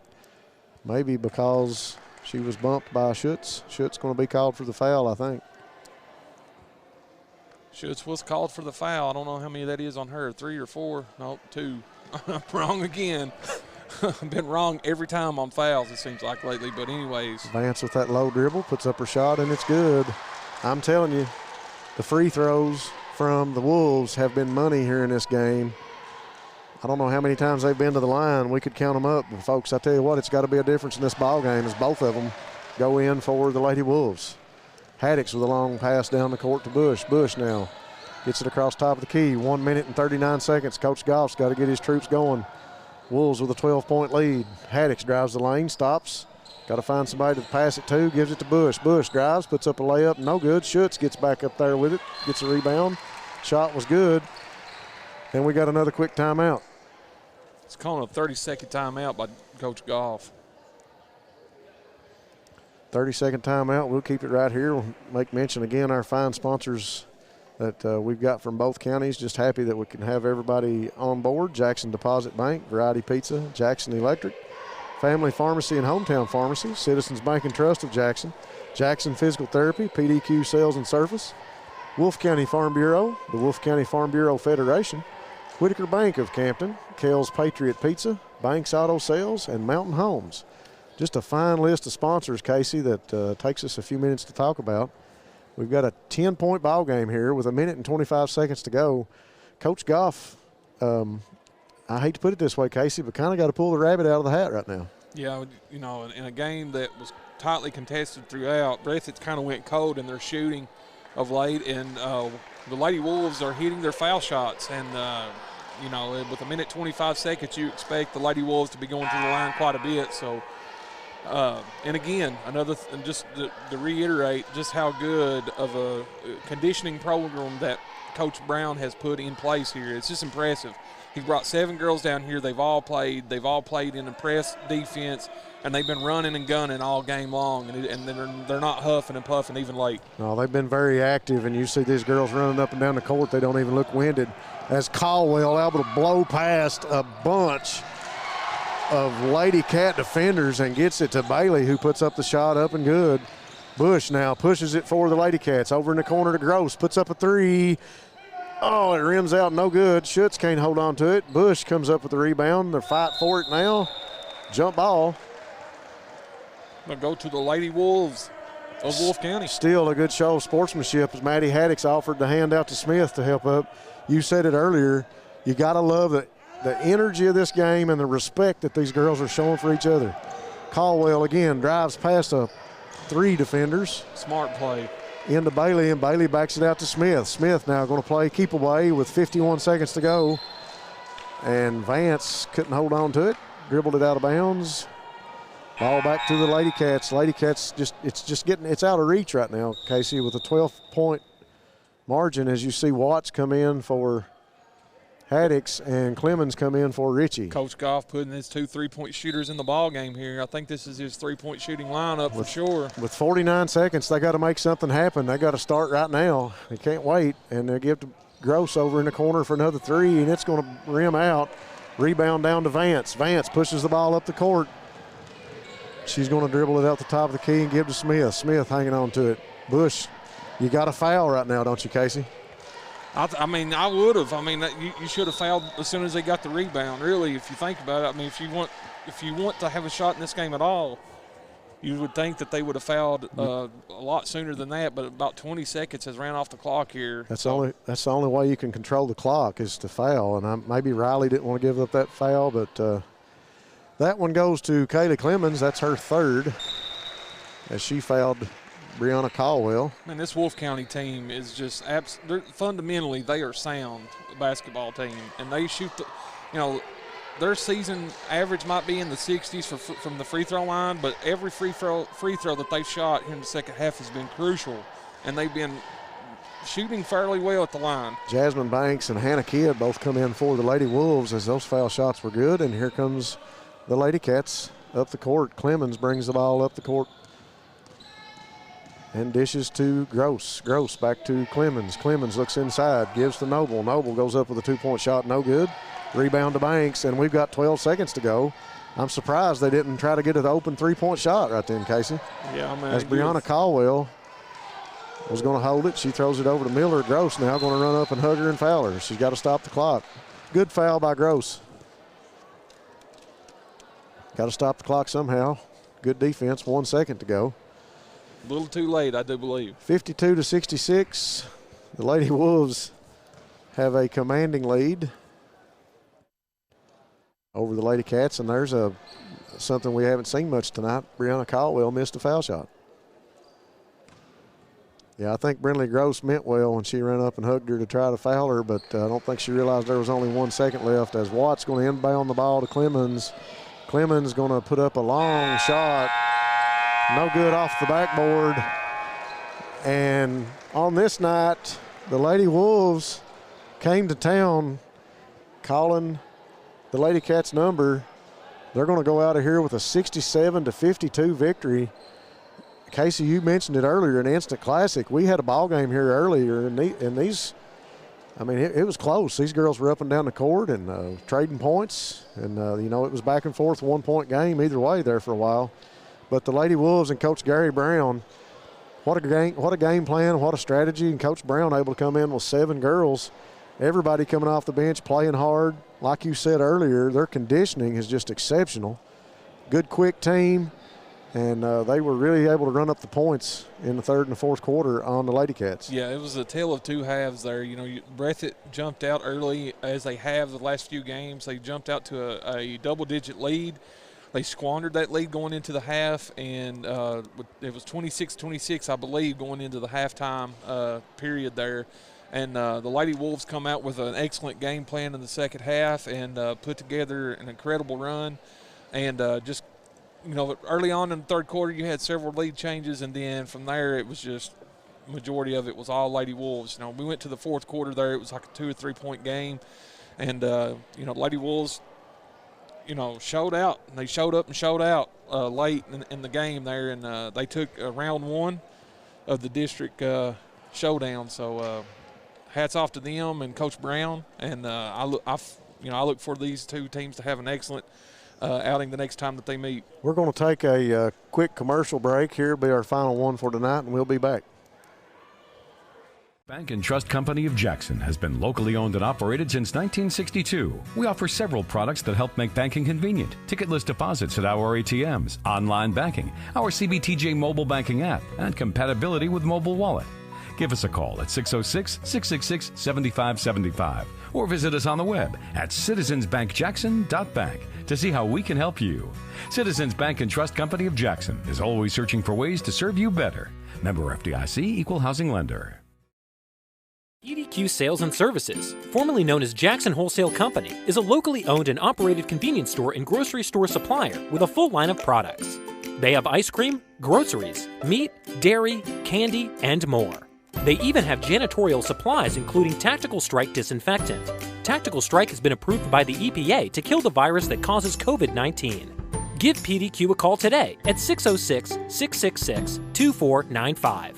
Maybe because she was bumped by Schutz. Schutz going to be called for the foul, I think. Schutz was called for the foul. I don't know how many that is on her, 3 or 4. No, 2. I'm wrong again. I've been wrong every time on fouls, it seems like lately. But anyways. Vance with that low dribble, puts up her shot, and it's good. I'm telling you, the free throws from the Wolves have been money here in this game. I don't know how many times they've been to the line. We could count them up. But folks, I tell you what, it's got to be a difference in this ball game as both of them go in for the Lady Wolves. Haddix with a long pass down the court to Bush. Bush now gets it across top of the key. 1 minute and 39 seconds. Coach Goff's got to get his troops going. Wolves with a 12-point lead. Haddix drives the lane, stops. Got to find somebody to pass it to, gives it to Bush. Bush drives, puts up a layup, no good. Schutz gets back up there with it, gets a rebound. Shot was good. And we got another quick timeout. It's calling a 30-second timeout by Coach Goff. 30-second timeout. We'll keep it right here. We'll make mention again our fine sponsors that we've got from both counties. Just happy that we can have everybody on board. Jackson Deposit Bank, Variety Pizza, Jackson Electric, Family Pharmacy and Hometown Pharmacy, Citizens Bank and Trust of Jackson, Jackson Physical Therapy, PDQ Sales and Service, Wolfe County Farm Bureau, the Wolfe County Farm Bureau Federation, Whitaker Bank of Campton, Kel's Patriot Pizza, Banks Auto Sales, and Mountain Homes. Just a fine list of sponsors, Casey, that takes us a few minutes to talk about. We've got a 10-point ball game here with 1 minute and 25 seconds to go. Coach Goff, I hate to put it this way, Casey, but kind of got to pull the rabbit out of the hat right now. Yeah, you know, in a game that was tightly contested throughout, Breathitt kind of went cold in their shooting of late, and the Lady Wolves are hitting their foul shots. And, you know, with 1 minute 25 seconds, you expect the Lady Wolves to be going to the line quite a bit. So, and again, just to reiterate just how good of a conditioning program that Coach Brown has put in place here. It's just impressive. He brought 7 girls down here. They've all played in a press defense, and they've been running and gunning all game long, and they're not huffing and puffing even late. No, they've been very active, and you see these girls running up and down the court. They don't even look winded. As Caldwell able to blow past a bunch of Lady Cat defenders and gets it to Bailey, who puts up the shot up and good. Bush now pushes it for the Lady Cats. Over in the corner to Gross, puts up a 3. Oh, it rims out, no good. Schutz can't hold on to it. Bush comes up with the rebound. They're fighting for it now. Jump ball. They'll go to the Lady Wolves of Wolfe County. Still a good show of sportsmanship as Maddie Haddix offered the hand out to Smith to help up. You said it earlier, you got to love the energy of this game and the respect that these girls are showing for each other. Caldwell again drives past 3 defenders. Smart play. Into Bailey, and Bailey backs it out to Smith. Smith now going to play keep away with 51 seconds to go. And Vance couldn't hold on to it. Dribbled it out of bounds. Ball back to the Lady Cats. Lady Cats it's out of reach right now, Casey, with a 12-point margin as you see Watts come in for Haddix and Clemens come in for Ritchie. Coach Goff putting his 2 3-point shooters in the ball game here. I think this is his 3-point shooting lineup for sure. With 49 seconds, they got to make something happen. They got to start right now. They can't wait, and they give to Gross over in the corner for another 3, and it's going to rim out. Rebound down to Vance. Vance pushes the ball up the court. She's going to dribble it out the top of the key and give to Smith. Smith hanging on to it. Bush, you got a foul right now, don't you, Casey? I mean, I would have. I mean, you should have fouled as soon as they got the rebound. Really, if you think about it, I mean, if you want to have a shot in this game at all, you would think that they would have fouled a lot sooner than that. But about 20 seconds has ran off the clock here. That's the only way you can control the clock is to foul. And maybe Riley didn't want to give up that foul, but that one goes to Kaylee Clemens. That's her 3rd, as she fouled Brianna Caldwell. Man, this Wolfe County team is just fundamentally they are sound basketball team, and they shoot their season average might be in the 60s from the free throw line, but every free throw that they've shot here in the second half has been crucial, and they've been shooting fairly well at the line. Jasmine Banks and Hannah Kidd both come in for the Lady Wolves as those foul shots were good, and here comes the Lady Cats up the court. Clemens brings the ball up the court and dishes to Gross. Gross back to Clemens. Clemens looks inside, gives to Noble. Noble goes up with a 2-point shot, no good. Rebound to Banks, and we've got 12 seconds to go. I'm surprised they didn't try to get an open 3-point shot right then, Casey. Yeah, man. As Brianna Caldwell was going to hold it. She throws it over to Miller. Gross now going to run up and hug her and foul her. She's got to stop the clock. Good foul by Gross. Got to stop the clock somehow. Good defense, 1 second to go. A little too late, I do believe. 52-66. The Lady Wolves have a commanding lead over the Lady Cats, and there's something we haven't seen much tonight. Brianna Caldwell missed a foul shot. Yeah, I think Brinley Gross meant well when she ran up and hugged her to try to foul her, but I don't think she realized there was only 1 second left as Watt's going to inbound the ball to Clemens. Clemens going to put up a long shot. No good off the backboard. And on this night, the Lady Wolves came to town calling the Lady Cats number. They're going to go out of here with a 67-52 victory. Casey, you mentioned it earlier, an instant classic. We had a ball game here earlier, and these, I mean, it was close. These girls were up and down the court and trading points, and you know, it was back and forth, 1 point game either way there for a while. But the Lady Wolves and Coach Gary Brown, what a game plan, what a strategy, and Coach Brown able to come in with 7 girls, everybody coming off the bench playing hard. Like you said earlier, their conditioning is just exceptional. Good, quick team. And they were really able to run up the points in the third and the fourth quarter on the Lady Cats. Yeah, it was a tale of two halves there. You know, Breathitt jumped out early, as they have the last few games. They jumped out to a double-digit lead. They squandered that lead going into the half, and it was 26-26, I believe, going into the halftime period there. And the Lady Wolves come out with an excellent game plan in the second half and put together an incredible run. And just, you know, early on in the third quarter, you had several lead changes, and then from there, it was just majority of it was all Lady Wolves. You know, we went to the fourth quarter there; it was like a 2 or 3 point game, and you know, Lady Wolves, you know, showed out. And they showed up and showed out late in the game there, and they took round 1 of the district showdown. So, hats off to them and Coach Brown. And I look for these two teams to have an excellent outing the next time that they meet. We're going to take a quick commercial break. Here will be our final one for tonight, and we'll be back. Bank and Trust Company of Jackson has been locally owned and operated since 1962. We offer several products that help make banking convenient. Ticketless deposits at our ATMs, online banking, our CBTJ mobile banking app, and compatibility with mobile wallet. Give us a call at 606-666-7575 or visit us on the web at citizensbankjackson.bank to see how we can help you. Citizens Bank and Trust Company of Jackson is always searching for ways to serve you better. Member FDIC, Equal Housing Lender. PDQ Sales and Services, formerly known as Jackson Wholesale Company, is a locally owned and operated convenience store and grocery store supplier with a full line of products. They have ice cream, groceries, meat, dairy, candy, and more. They even have janitorial supplies, including Tactical Strike disinfectant. Tactical Strike has been approved by the EPA to kill the virus that causes COVID-19. Give PDQ a call today at 606-666-2495.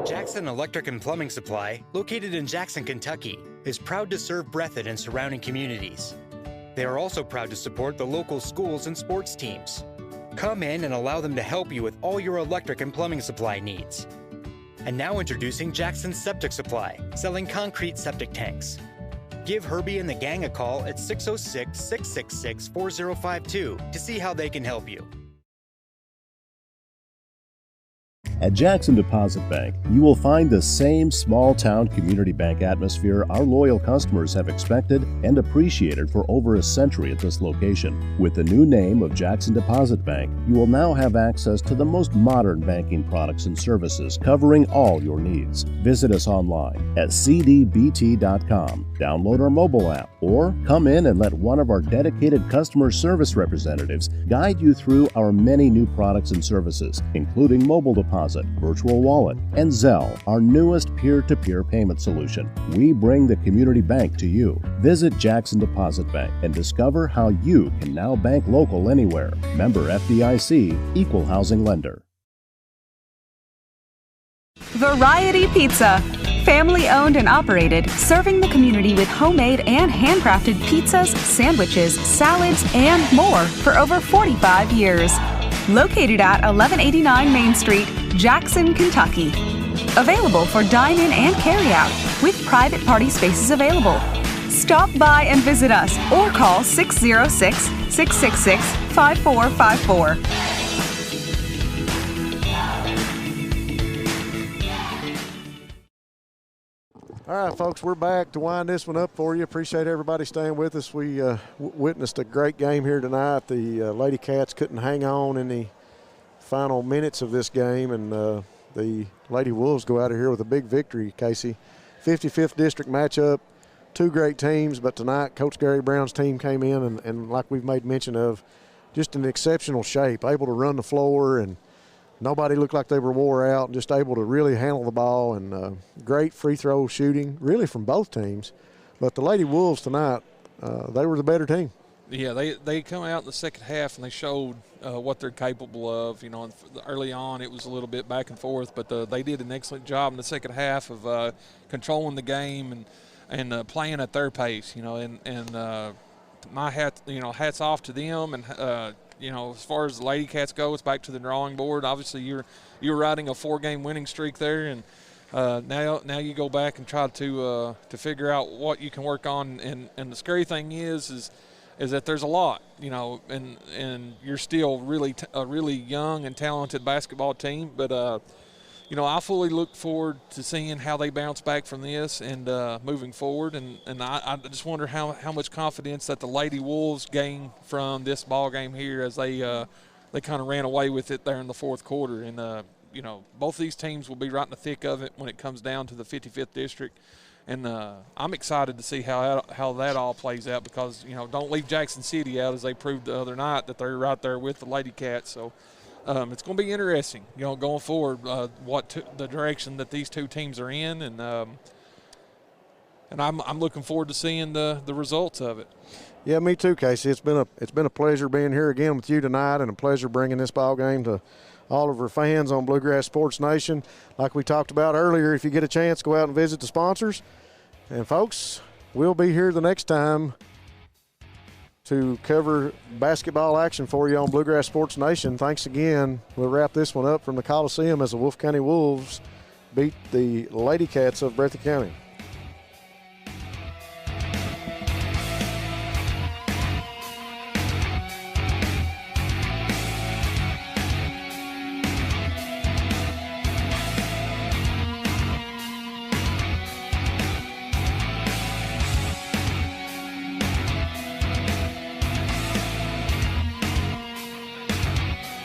Jackson Electric and Plumbing Supply, located in Jackson, Kentucky, is proud to serve Breathitt and surrounding communities. They are also proud to support the local schools and sports teams. Come in and allow them to help you with all your electric and plumbing supply needs. And now introducing Jackson Septic Supply, selling concrete septic tanks. Give Herbie and the gang a call at 606-666-4052 to see how they can help you. At Jackson Deposit Bank, you will find the same small-town community bank atmosphere our loyal customers have expected and appreciated for over a century at this location. With the new name of Jackson Deposit Bank, you will now have access to the most modern banking products and services covering all your needs. Visit us online at cdbt.com, download our mobile app, or come in and let one of our dedicated customer service representatives guide you through our many new products and services, including mobile deposit, virtual wallet, and Zelle, our newest peer-to-peer payment solution. We bring the community bank to you. Visit Jackson Deposit Bank and discover how you can now bank local anywhere. Member FDIC, Equal Housing Lender. Variety Pizza, Family owned and operated, serving the community with homemade and handcrafted pizzas, sandwiches, salads, and more for over 45 years. Located at 1189 Main Street, Jackson, Kentucky. Available for dine-in and carry-out, with private party spaces available. Stop by and visit us or call 606-666-5454. All right, folks, we're back to wind this one up for you. Appreciate everybody staying with us. We witnessed a great game here tonight. The LadyCats couldn't hang on in the final minutes of this game, and the Lady Wolves go out of here with a big victory, Casey. 55th district matchup, two great teams, but tonight Coach Gary Brown's team came in and like we've made mention of, just in exceptional shape, able to run the floor, and nobody looked like they were wore out, and just able to really handle the ball, and great free throw shooting, really from both teams. But the Lady Wolves tonight, they were the better team. Yeah, they come out in the second half and they showed what they're capable of. You know, early on it was a little bit back and forth, but they did an excellent job in the second half of controlling the game and playing at their pace. You know, and my hats off to them. And you know, as far as the LadyCats go, it's back to the drawing board. Obviously, you're riding a 4-game winning streak there, and now you go back and try to figure out what you can work on. And the scary thing is that there's a lot, you know, and you're still a really young and talented basketball team. But you know, I fully look forward to seeing how they bounce back from this and moving forward. And I just wonder how much confidence that the Lady Wolves gain from this ball game here as they kind of ran away with it there in the fourth quarter. And you know, both these teams will be right in the thick of it when it comes down to the 55th district. And I'm excited to see how that all plays out, because, you know, don't leave Jackson City out, as they proved the other night that they're right there with the LadyCats. So it's going to be interesting, you know, going forward, the direction that these two teams are in, and I'm looking forward to seeing the results of it. Yeah, me too, Casey. It's been a pleasure being here again with you tonight, and a pleasure bringing this ball game to all of our fans on Bluegrass Sports Nation. Like we talked about earlier, if you get a chance, go out and visit the sponsors. And folks, we'll be here the next time to cover basketball action for you on Bluegrass Sports Nation. Thanks again. We'll wrap this one up from the Coliseum as the Wolfe County Wolves beat the LadyCats of Breathitt County.